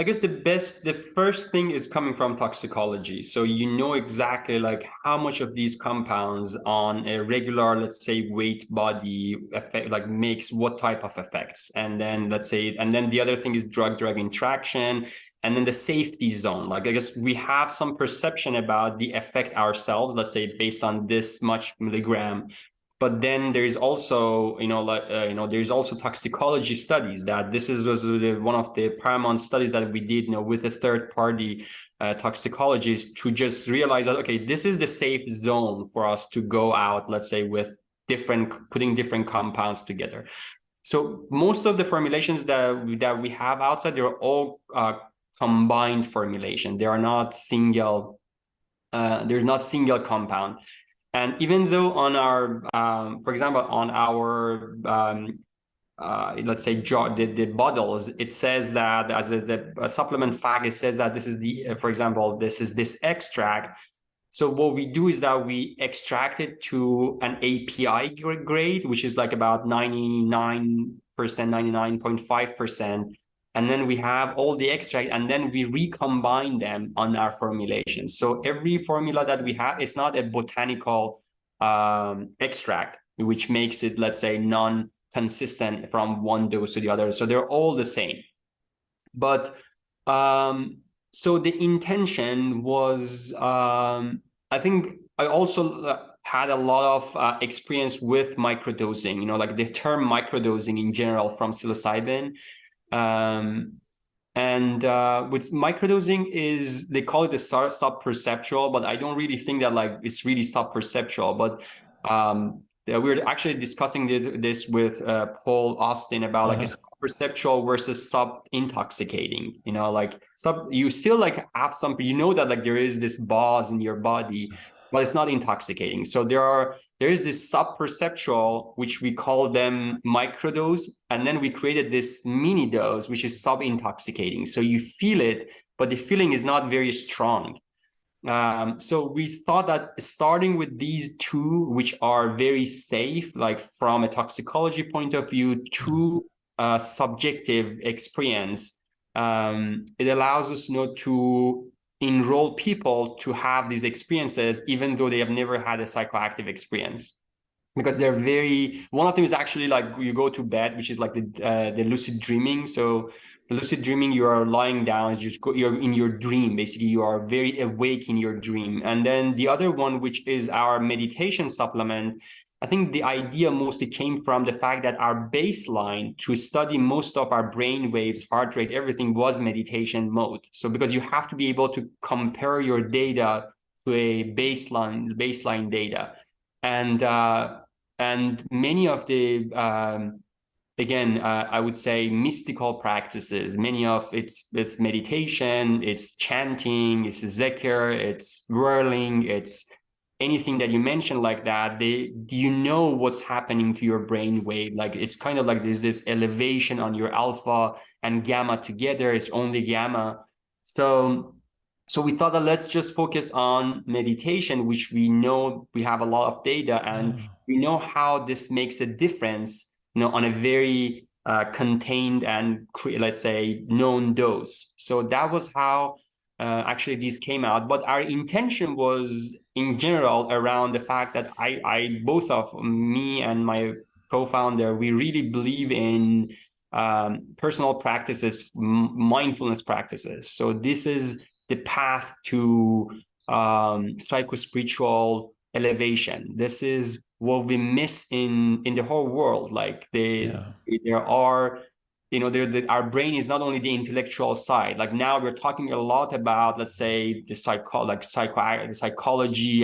I guess the first thing is coming from toxicology. So you know exactly like how much of these compounds on a regular, let's say, weight body effect, like makes what type of effects. And then let's say, and then the other thing is drug-drug interaction, and then the safety zone. Like I guess we have some perception about the effect ourselves, let's say based on this much milligram. But then there is also, there's also toxicology studies that was one of the paramount studies that we did, with a third party toxicologist to just realize that, okay, this is the safe zone for us to go out, let's say, with putting different compounds together. So most of the formulations that we have outside, they're all combined formulation. They are not single. There's not single compound. And even though on our, for example, on our, let's say, the bottles, it says that as the supplement fact, it says that this is for example, this is this extract. So what we do is that we extract it to an API grade, which is like about 99%, 99.5%. And then we have all the extract, and then we recombine them on our formulation. So every formula that we have, it's not a botanical extract, which makes it, let's say, non-consistent from one dose to the other. So they're all the same. But so the intention was, I think I also had a lot of experience with microdosing, like the term microdosing in general from psilocybin. And with microdosing they call it the sub-perceptual, but I don't really think that like it's really sub-perceptual. But we were actually discussing this with Paul Austin about like sub-perceptual versus sub-intoxicating. Like you still like have something, that like there is this buzz in your body, but it's not intoxicating. So there is this sub-perceptual, which we call them microdose, and then we created this mini dose, which is sub-intoxicating. So you feel it, but the feeling is not very strong. So we thought that starting with these two, which are very safe, like from a toxicology point of view, to subjective experience, it allows us to enroll people to have these experiences, even though they have never had a psychoactive experience. Because one of them is actually like you go to bed, which is like the lucid dreaming. So the lucid dreaming, you are lying down, you're in your dream. Basically, you are very awake in your dream. And then the other one, which is our meditation supplement, I think the idea mostly came from the fact that our baseline to study most of our brain waves, heart rate, everything was meditation mode. So because you have to be able to compare your data to a baseline data. And many of the, I would say mystical practices, many of it's meditation, it's chanting, it's zikr, it's whirling, it's anything that you mentioned like that, what's happening to your brain wave. Like it's kind of like there's this elevation on your alpha and gamma together. It's only gamma. So we thought that let's just focus on meditation, which we know we have a lot of data, and we know how this makes a difference, on a very contained and, let's say, known dose. So that was how actually these came out. But our intention was in general around the fact that both of me and my co-founder, we really believe in personal practices, mindfulness practices. So this is the path to psycho-spiritual elevation. This is what we miss in the whole world. Like there are, our brain is not only the intellectual side. Like now we're talking a lot about, let's say, the psychology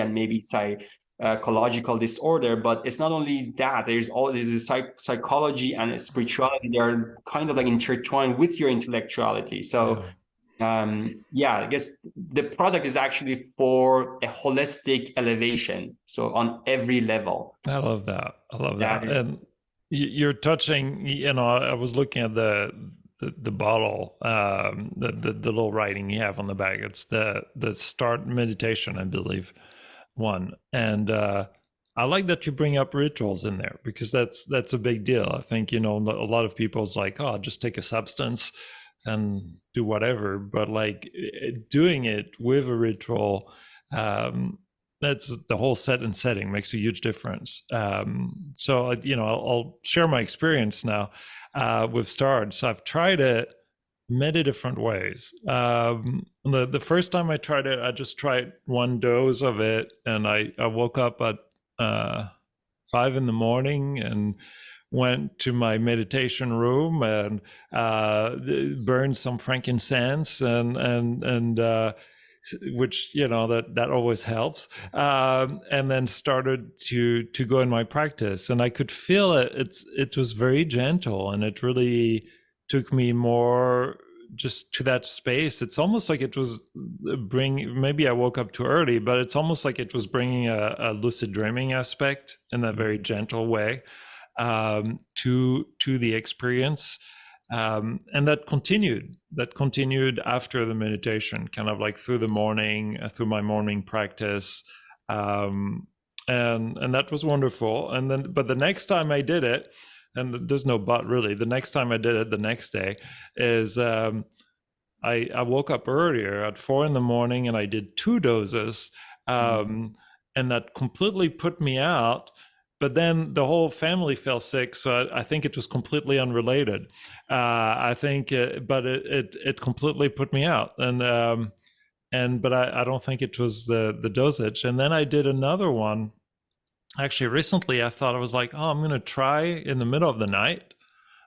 and maybe psychological disorder, but it's not only that. There's a psychology and spirituality. They're kind of like intertwined with your intellectuality. So yeah, I guess the product is actually for a holistic elevation. So on every level. I love that. I love That that. is. And you're touching, I was looking at the bottle, the little writing you have on the back. It's the start meditation, I believe, one. And I like that you bring up rituals in there, because that's a big deal. I think, a lot of people's like, oh, just take a substance and do whatever. But like doing it with a ritual, that's the whole set and setting makes a huge difference. So, I'll share my experience now with Start. So I've tried it many different ways. The first time I tried it, I just tried one dose of it, and I woke up at 5 in the morning and went to my meditation room and burned some frankincense and which that always helps, and then started to go in my practice, and I could feel it. It was very gentle, and it really took me more just to that space. It's almost like it was maybe I woke up too early, but it's almost like it was bringing a lucid dreaming aspect in a very gentle way to the experience. And that continued after the meditation, kind of like through the morning, through my morning practice. And that was wonderful. And then, but the next time I did it, and there's no but really, the next time I did it the next day is I woke up earlier at 4 in the morning, and I did 2 doses, and that completely put me out. But then the whole family fell sick, so I think it was completely unrelated. I think, but it completely put me out, but I don't think it was the dosage. And then I did another one. Actually, recently I thought, I was like, oh, I'm going to try in the middle of the night.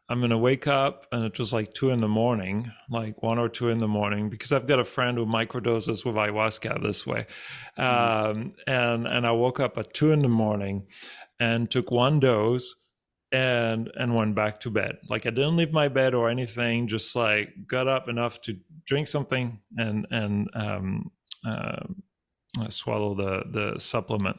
I'm going to wake up, and it was like 2 in the morning, like 1 or 2 in the morning, because I've got a friend who microdoses with ayahuasca this way. And I woke up at 2 in the morning and took 1 dose and went back to bed. Like I didn't leave my bed or anything, just like got up enough to drink something and swallow the supplement.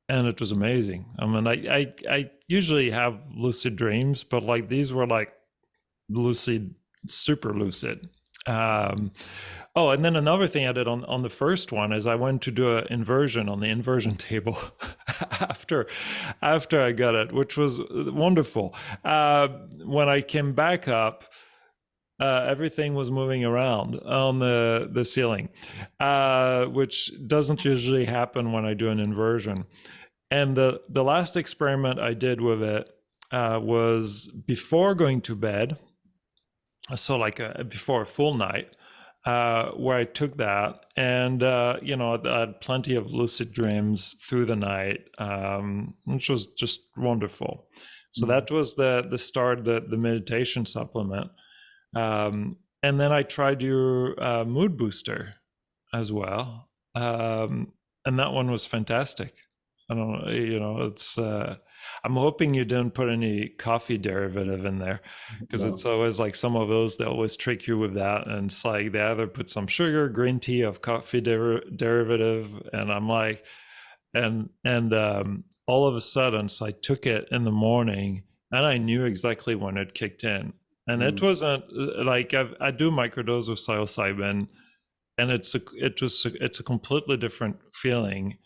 And it was amazing. I mean, I usually have lucid dreams, but like these were like lucid, super lucid. Oh, and then another thing I did on the first one is I went to do an inversion on the inversion table after I got it, which was wonderful. When I came back up, everything was moving around on the ceiling, which doesn't usually happen when I do an inversion. And the last experiment I did with it was before going to bed, so like before a full night, where I took that, and I had plenty of lucid dreams through the night, which was just wonderful. So that was the start, the meditation supplement. And then I tried your mood booster as well, and that one was fantastic. I don't know, it's. I'm hoping you didn't put any coffee derivative in there, because it's always like some of those, they always trick you with that, and it's like they either put some sugar, green tea of coffee derivative, and I'm like, and all of a sudden, so I took it in the morning, and I knew exactly when it kicked in. And it wasn't like I do microdose of psilocybin, and it's a completely different feeling.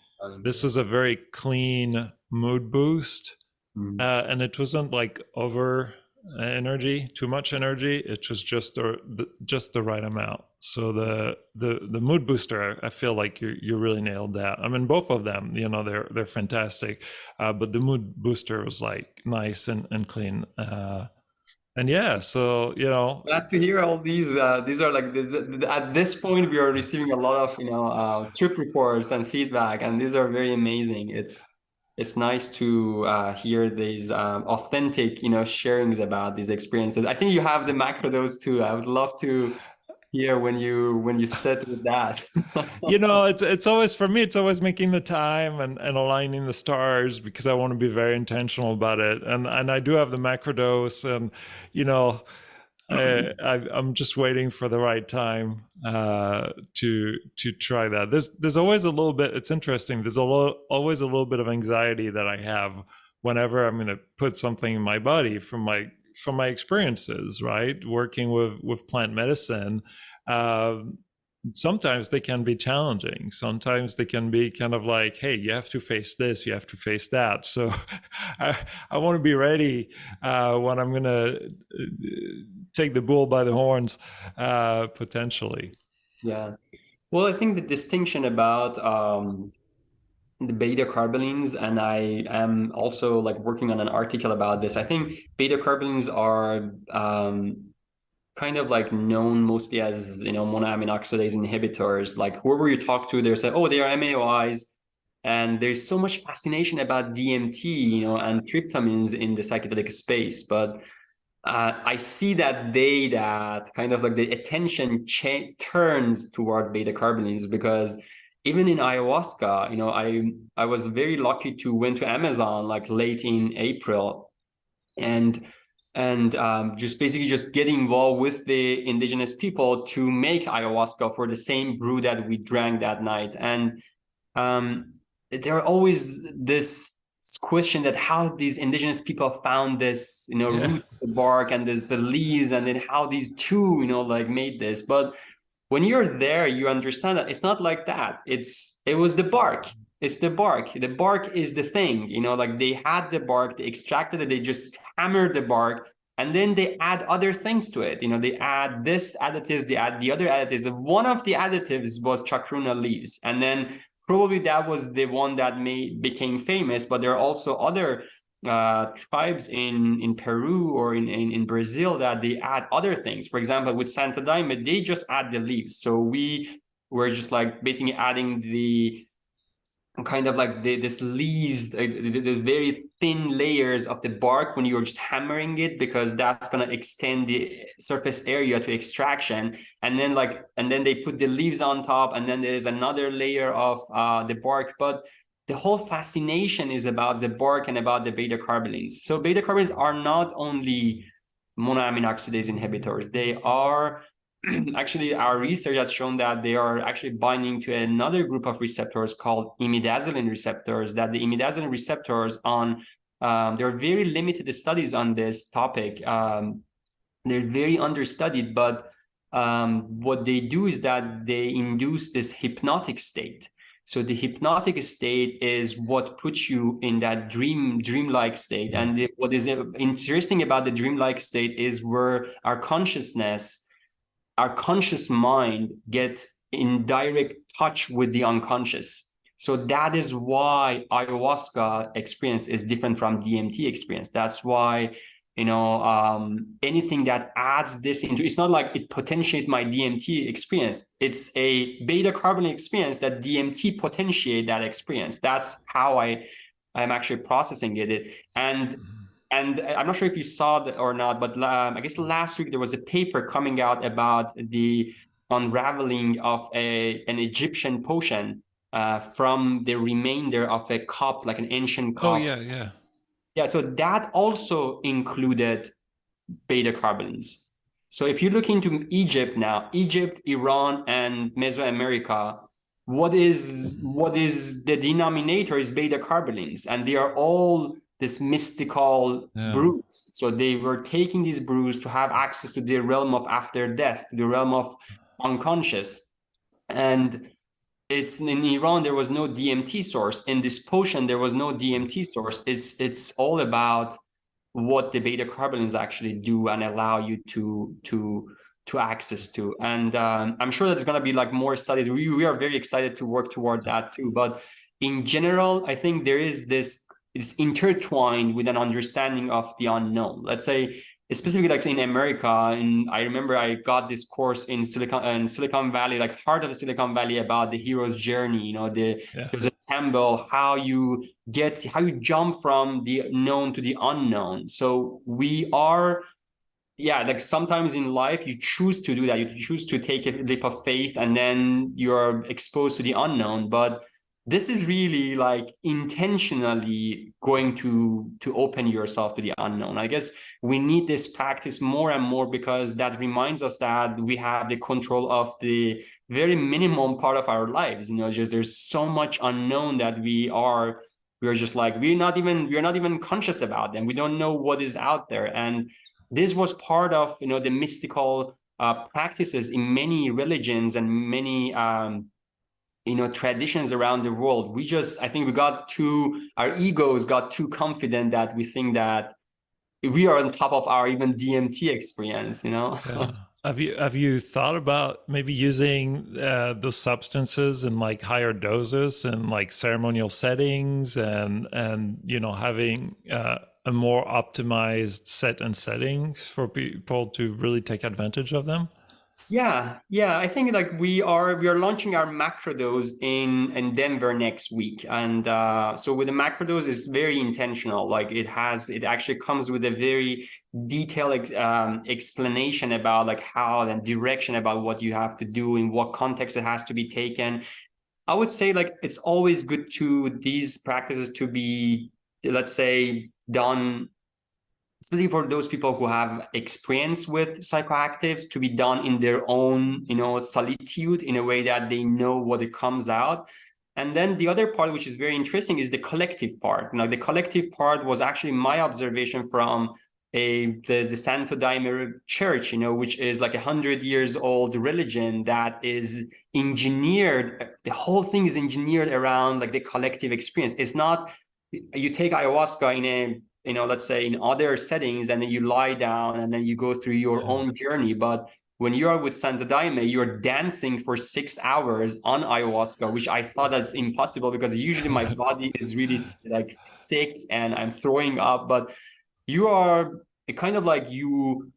This is a very clean mood boost, and it wasn't like over energy, too much energy. It was just the right amount. So the mood booster, I feel like you really nailed that. I mean, both of them, they're fantastic, but the mood booster was like nice and clean. And yeah, so Glad to hear all these. These are like at this point we are receiving a lot of trip reports and feedback, and these are very amazing. It's nice to hear these authentic sharings about these experiences. I think you have the macrodose too. I would love to hear when you sit with that. it's always, for me, it's always making the time and aligning the stars, because I want to be very intentional about it. And I do have the macrodose, and I'm just waiting for the right time to try that. There's always a little bit. It's interesting. There's always a little bit of anxiety that I have whenever I'm going to put something in my body from my experiences. Right, working with plant medicine. Sometimes they can be challenging. Sometimes they can be kind of like, hey, you have to face this, you have to face that. So I want to be ready when I'm going to take the bull by the horns, potentially. Yeah. Well, I think the distinction about the beta carbolines, and I am also like working on an article about this. I think beta carbolines are kind of like known mostly as, monoamine oxidase inhibitors. Like whoever you talk to, they say, oh, they are MAOIs. And there's so much fascination about DMT, and tryptamines in the psychedelic space. But I see that kind of like the attention turns toward beta carbolines, because even in ayahuasca, I was very lucky to went to Amazon like late in April, and just basically just getting involved with the indigenous people to make ayahuasca for the same brew that we drank that night. And there are always this question that how these indigenous people found this, root of the bark and the leaves, and then how these two, like made this. But when you're there, you understand that it's not like that. It was the bark. It's the bark. The bark is the thing, like they had the bark, they extracted it, they just hammered the bark, and then they add other things to it. They add this additives, they add the other additives. One of the additives was chacruna leaves. And then probably that was the one that became famous, but there are also other tribes in Peru or in Brazil that they add other things. For example, with Santa Daime, they just add the leaves. So we were just like basically adding the kind of like this leaves, the very thin layers of the bark when you're just hammering it, because that's going to extend the surface area to extraction. And then they put the leaves on top, and then there's another layer of the bark. But the whole fascination is about the bark and about the beta carbolines. So beta carbolines are not only monoamine oxidase inhibitors, they are actually, our research has shown that they are actually binding to another group of receptors called imidazolin receptors, that the imidazolin receptors there are very limited studies on this topic. They're very understudied, but what they do is that they induce this hypnotic state. So the hypnotic state is what puts you in that dreamlike state. And what is interesting about the dreamlike state is where our conscious mind gets in direct touch with the unconscious. So that is why ayahuasca experience is different from DMT experience. That's why, anything that adds this into, it's not like it potentiates my DMT experience. It's a beta carboline experience that DMT potentiate that experience. That's how I'm actually processing it. And I'm not sure if you saw that or not, but I guess last week there was a paper coming out about the unraveling of an Egyptian potion from the remainder of a cup, like an ancient cup. Oh, yeah. Yeah, so that also included beta carbolines. So if you look into Egypt now, Egypt, Iran, and Mesoamerica, what is the denominator is beta carbolines, and they are all this mystical brews. So they were taking these brews to have access to the realm of after death, to the realm of unconscious. And it's in Iran, there was no DMT source. In this potion, there was no DMT source. It's all about what the beta carbolines actually do and allow you to access to. And I'm sure there's going to be like more studies. We are very excited to work toward that too. But in general, I think there is this, it's intertwined with an understanding of the unknown. Let's say, specifically like in America, and I remember I got this course in Silicon Valley, like heart of Silicon Valley, about the hero's journey. There's a temple, how you jump from the known to the unknown. So we are, like sometimes in life you choose to do that. You choose to take a leap of faith, and then you're exposed to the unknown. But this is really like intentionally going to open yourself to the unknown. I guess we need this practice more and more, because that reminds us that we have the control of the very minimum part of our lives. Just there's so much unknown that we're just like, we're not even conscious about them. We don't know what is out there. And this was part of the mystical practices in many religions and many traditions around the world. I think our egos got too confident that we think that we are on top of our even DMT experience. Yeah. Have you thought about maybe using those substances in like higher doses and like ceremonial settings, and having a more optimized set and settings for people to really take advantage of them? Yeah. I think like we are launching our macrodose in Denver next week, and so with the macrodose, it's very intentional. Like it actually comes with a very detailed explanation about like how and direction about what you have to do, in what context it has to be taken. I would say like it's always good to these practices to be, let's say, done, especially for those people who have experience with psychoactives, to be done in their own, solitude, in a way that they know what it comes out. And then the other part, which is very interesting, is the collective part. The collective part was actually my observation from the Santo Daime Church, which is like 100 years old religion that is engineered. The whole thing is engineered around like the collective experience. It's not, you take ayahuasca in a, let's say in other settings, and then you lie down and then you go through your own journey. But when you are with Santo Daime, you're dancing for 6 hours on ayahuasca, which I thought that's impossible, because usually my body is really like sick and I'm throwing up. But you are kind of like, you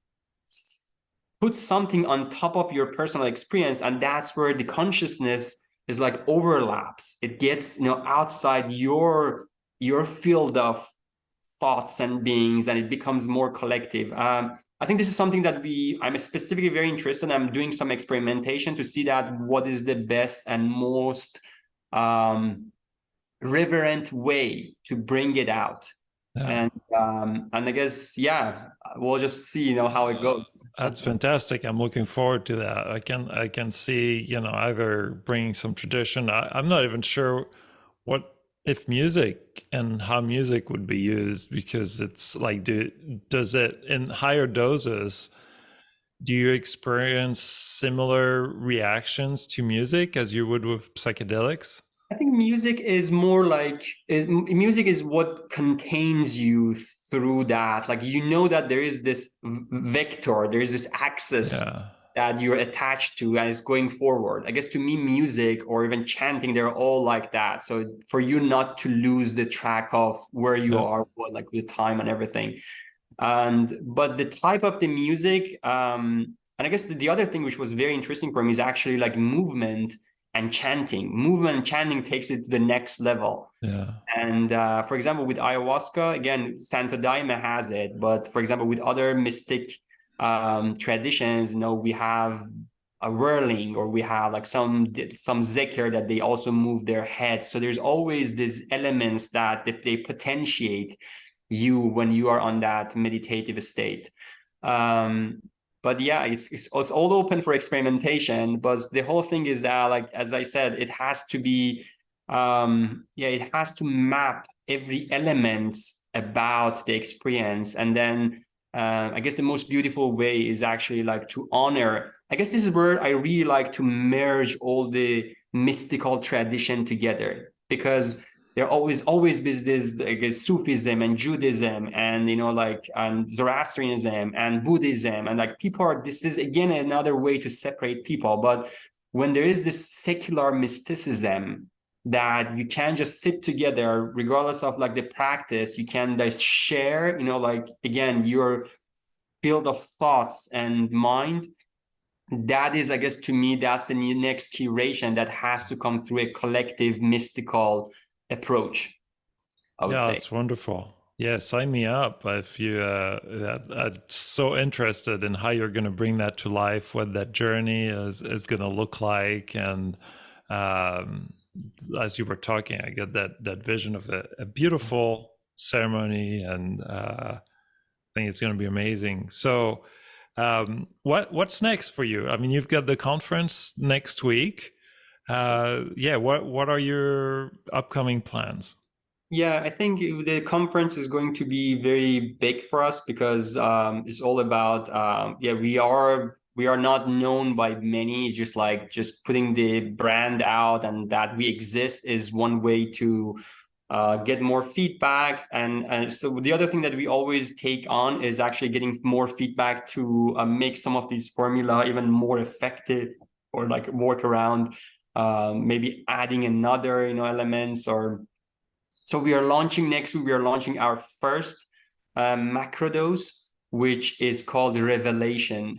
put something on top of your personal experience, and that's where the consciousness is like overlaps. It gets outside your field of thoughts and beings, and it becomes more collective. I think this is something that I'm specifically very interested in. I'm doing some experimentation to see that what is the best and most reverent way to bring it out. Yeah. And I guess, yeah, we'll just see, how it goes. That's fantastic. I'm looking forward to that. I can see, either bringing some tradition. I'm not even sure what if music and how music would be used, because it's like, does it in higher doses, do you experience similar reactions to music as you would with psychedelics? I think music is more like, music is what contains you through that. Like, that there is this vector, there is this axis Yeah. that you're attached to and it's going forward. I guess to me, music or even chanting, they're all like that. So for you not to lose the track of where you are, like the time and everything. But the type of the music, and I guess the other thing which was very interesting for me is actually like movement and chanting. Movement and chanting takes it to the next level. Yeah. And for example, with ayahuasca, again, Santo Daime has it. But for example, with other mystic traditions, we have a whirling, or we have like some zikr that they also move their heads. So there's always these elements that they potentiate you when you are on that meditative state. But yeah, it's all open for experimentation. But the whole thing is that, like, as I said, it has to be, it has to map every element about the experience. And then I guess the most beautiful way is actually like to honor. I guess this is where I really like to merge all the mystical tradition together, because there always been this like Sufism and Judaism and and Zoroastrianism and Buddhism, and like people are, this is again another way to separate people. But when there is this secular mysticism that you can just sit together regardless of like the practice, you can just share, like again, your field of thoughts and mind. That is, I guess, to me, that's the next curation that has to come through a collective mystical approach, I would Yeah, say. it's wonderful. Yeah, sign me up if you. I'm so interested in how you're going to bring that to life, what that journey is going to look like, and as you were talking, I get that vision of a beautiful ceremony, and I think it's going to be amazing. So, what's next for you? I mean, you've got the conference next week. Yeah, what are your upcoming plans? Yeah, I think the conference is going to be very big for us because it's all about yeah, we are not known by many. It's just like just putting the brand out, and that we exist is one way to get more feedback. And so the other thing that we always take on is actually getting more feedback to make some of these formula even more effective, or like work around maybe adding another elements. Or so we are launching next week, we are launching our first macrodose, which is called Revelation.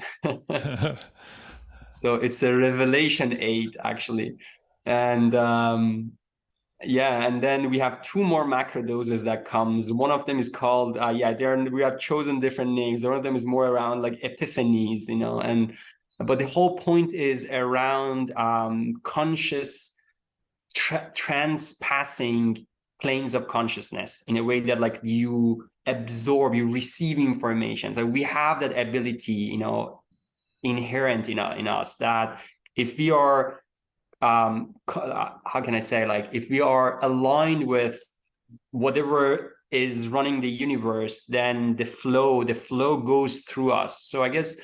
So it's a Revelation 8 actually. And yeah, and then we have two more macro doses that comes. One of them is called yeah, we have chosen different names. One of them is more around like epiphanies, and but the whole point is around conscious transpassing planes of consciousness in a way that like you absorb, you receive information. So we have that ability, inherent in us, that if we are how can I say, like if we are aligned with whatever is running the universe, then the flow goes through us. So I guess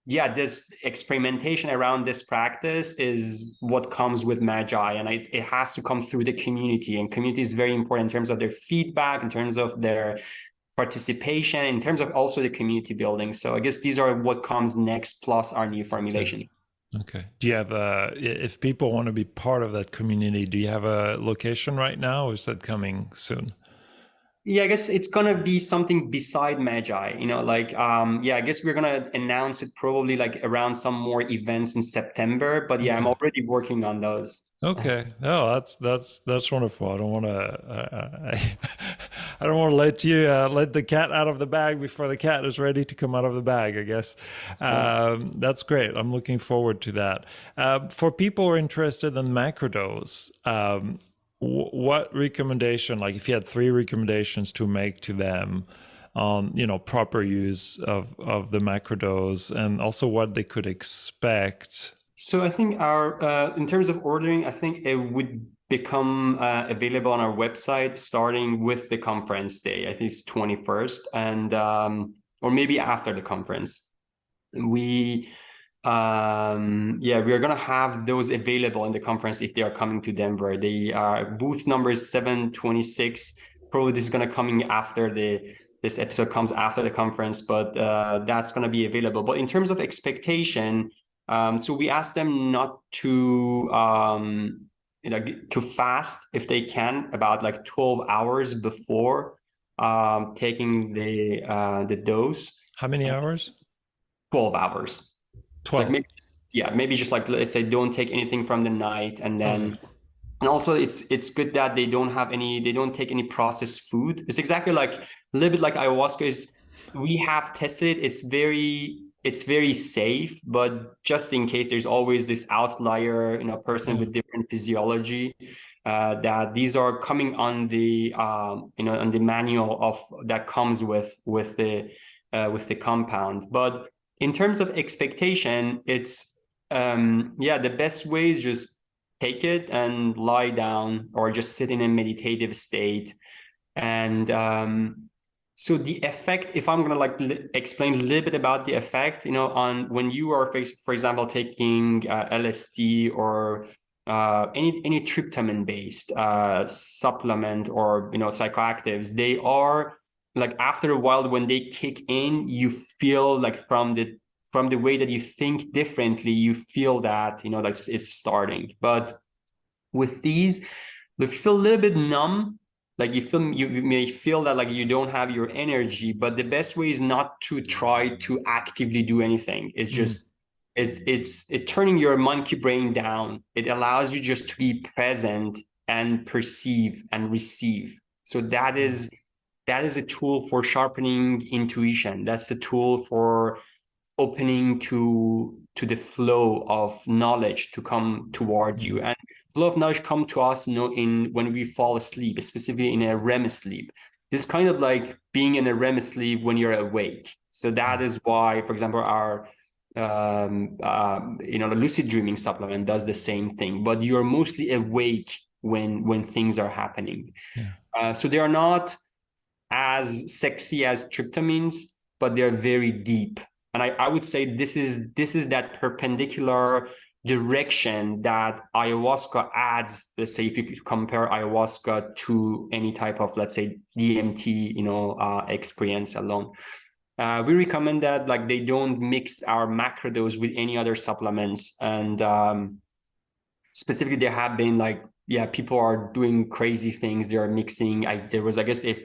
yeah, this experimentation around this practice is what comes with Magi, and it has to come through the community, and community is very important in terms of their feedback, in terms of their participation, in terms of also the community building. So I guess these are what comes next, plus our new formulation. Okay. Do you have if people want to be part of that community, do you have a location right now, or is that coming soon? Yeah, I guess it's gonna be something beside Magi, like yeah, I guess we're gonna announce it probably like around some more events in September. But yeah, I'm already working on those. Okay. Oh, that's wonderful. I don't want to I don't want to let you let the cat out of the bag before the cat is ready to come out of the bag, I guess. That's great. I'm looking forward to that. For people who are interested in macrodose, what recommendation, like if you had three recommendations to make to them on proper use of the macrodose, and also what they could expect? So I think our in terms of ordering, I think it would become available on our website starting with the conference day. I think it's 21st, and or maybe after the conference. We yeah, we are gonna have those available in the conference if they are coming to Denver. The booth number is 726. Probably this is gonna coming after this episode comes after the conference, but that's gonna be available. But in terms of expectation, so we asked them not to to fast if they can, about like 12 hours before taking the dose. How many hours? 12 hours. 12. Like maybe just like, let's say, don't take anything from the night, and then and also it's good that they don't take any processed food. It's exactly like a little bit like ayahuasca is. We have tested it. It's very safe, but just in case, there's always this outlier, person with different physiology, that these are coming on the on the manual of that comes with the compound. But in terms of expectation, it's yeah, the best way is just take it and lie down, or just sit in a meditative state. And so the effect, if I'm gonna like explain a little bit about the effect, on when you are, for example, taking LSD or any tryptamine based supplement, or psychoactives, they are like, after a while when they kick in, you feel like from the way that you think differently, you feel that like it's starting. But with these, you feel a little bit numb, like you may feel that like you don't have your energy. But the best way is not to try to actively do anything. It's just it's turning your monkey brain down. It allows you just to be present and perceive and receive. So that is a tool for sharpening intuition. That's a tool for opening to the flow of knowledge to come toward you. And flow of knowledge come to us, when we fall asleep, specifically in a REM sleep. This kind of like being in a REM sleep when you're awake. So that is why, for example, our the lucid dreaming supplement does the same thing, but you're mostly awake when things are happening. So they are not as sexy as tryptamines, but they're very deep. And I would say this is that perpendicular direction that ayahuasca adds. Let's say if you compare ayahuasca to any type of, let's say, DMT, experience alone. We recommend that like they don't mix our macrodose with any other supplements. And specifically, there have been people are doing crazy things. They are mixing. There was, I guess, a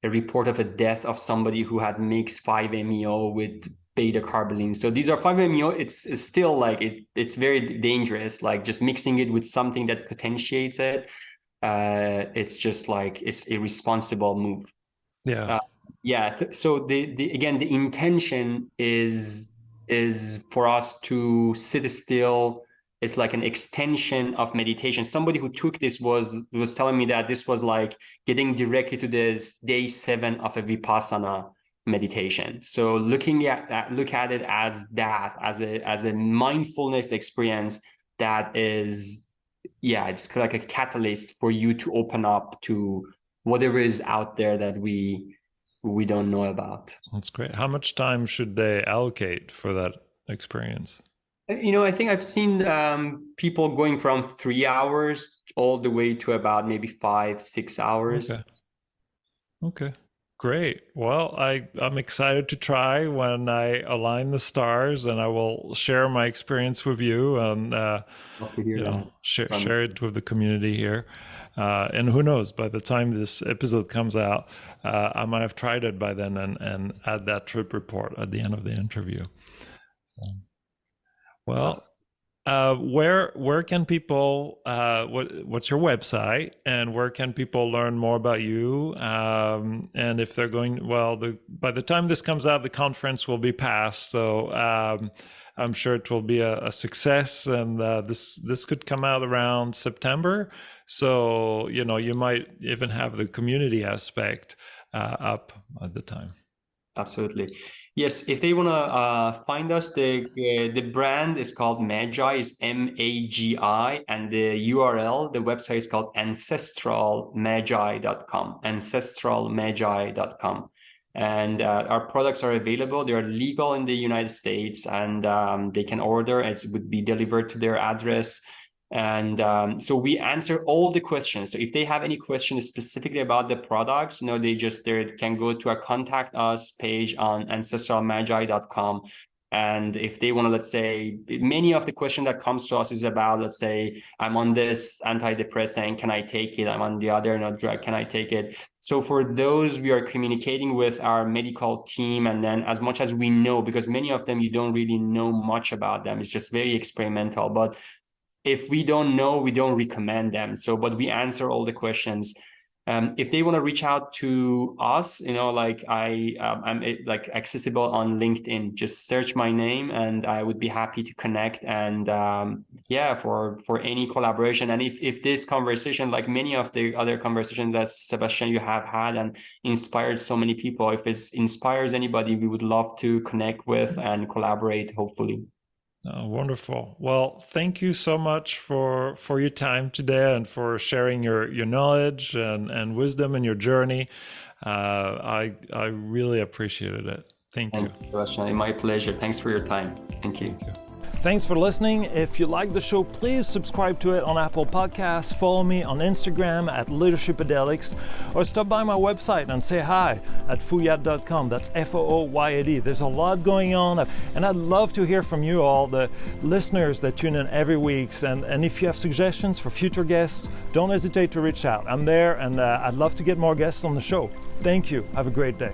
report of a death of somebody who had mixed 5-MeO with beta-carbolines. So these are 5-MeO. It's still it's very dangerous. Like just mixing it with something that potentiates it. It's just it's a irresponsible move. So the intention is for us to sit still. It's like an extension of meditation. Somebody who took this was telling me that this was like getting directly to the day 7 of a Vipassana meditation. So look at it as that, as a mindfulness experience that is, it's like a catalyst for you to open up to whatever is out there that we don't know about. That's great. How much time should they allocate for that experience? I think I've seen people going from 3 hours all the way to about maybe 5-6 hours. Okay. Great. Well, I'm excited to try when I align the stars, and I will share my experience with you and share it with the community here. And who knows, by the time this episode comes out, I might have tried it by then and add that trip report at the end of the interview. Where can people, what's your website, and where can people learn more about you? And if they're going, by the time this comes out, the conference will be past. So I'm sure it will be a success, and this could come out around September. So, you might even have the community aspect up at the time. Absolutely. Yes, if they want to find us, the brand is called Magi, is MAGI, and the URL, the website is called ancestralmagi.com, ancestralmagi.com. And our products are available. They are legal in the United States, and they can order. It would be delivered to their address. And so we answer all the questions. So if they have any questions specifically about the products, they can go to our contact us page on ancestralmagi.com. And if they want to, let's say, many of the questions that comes to us is about, let's say, I'm on this antidepressant, can I take it? I'm on the other drug, can I take it? So for those, we are communicating with our medical team, and then as much as we know, because many of them, you don't really know much about them. It's just very experimental. But if we don't know, we don't recommend them. But we answer all the questions. If they want to reach out to us, I'm accessible on LinkedIn. Just search my name, and I would be happy to connect. And for any collaboration. And if this conversation, like many of the other conversations that Sebastian you have had and inspired so many people, if it inspires anybody, we would love to connect with and collaborate, hopefully. Oh, wonderful. Well, thank you so much for your time today and for sharing your knowledge and wisdom in your journey. I really appreciated it. Thank you. Sebastian. My pleasure. Thanks for your time. Thank you. Thank you. Thanks for listening. If you like the show, please subscribe to it on Apple Podcasts, follow me on Instagram at Leadershipedelics, or stop by my website and say hi at fooyad.com. That's Fooyad. There's a lot going on, and I'd love to hear from you all, the listeners that tune in every week. And if you have suggestions for future guests, don't hesitate to reach out. I'm there, and I'd love to get more guests on the show. Thank you. Have a great day.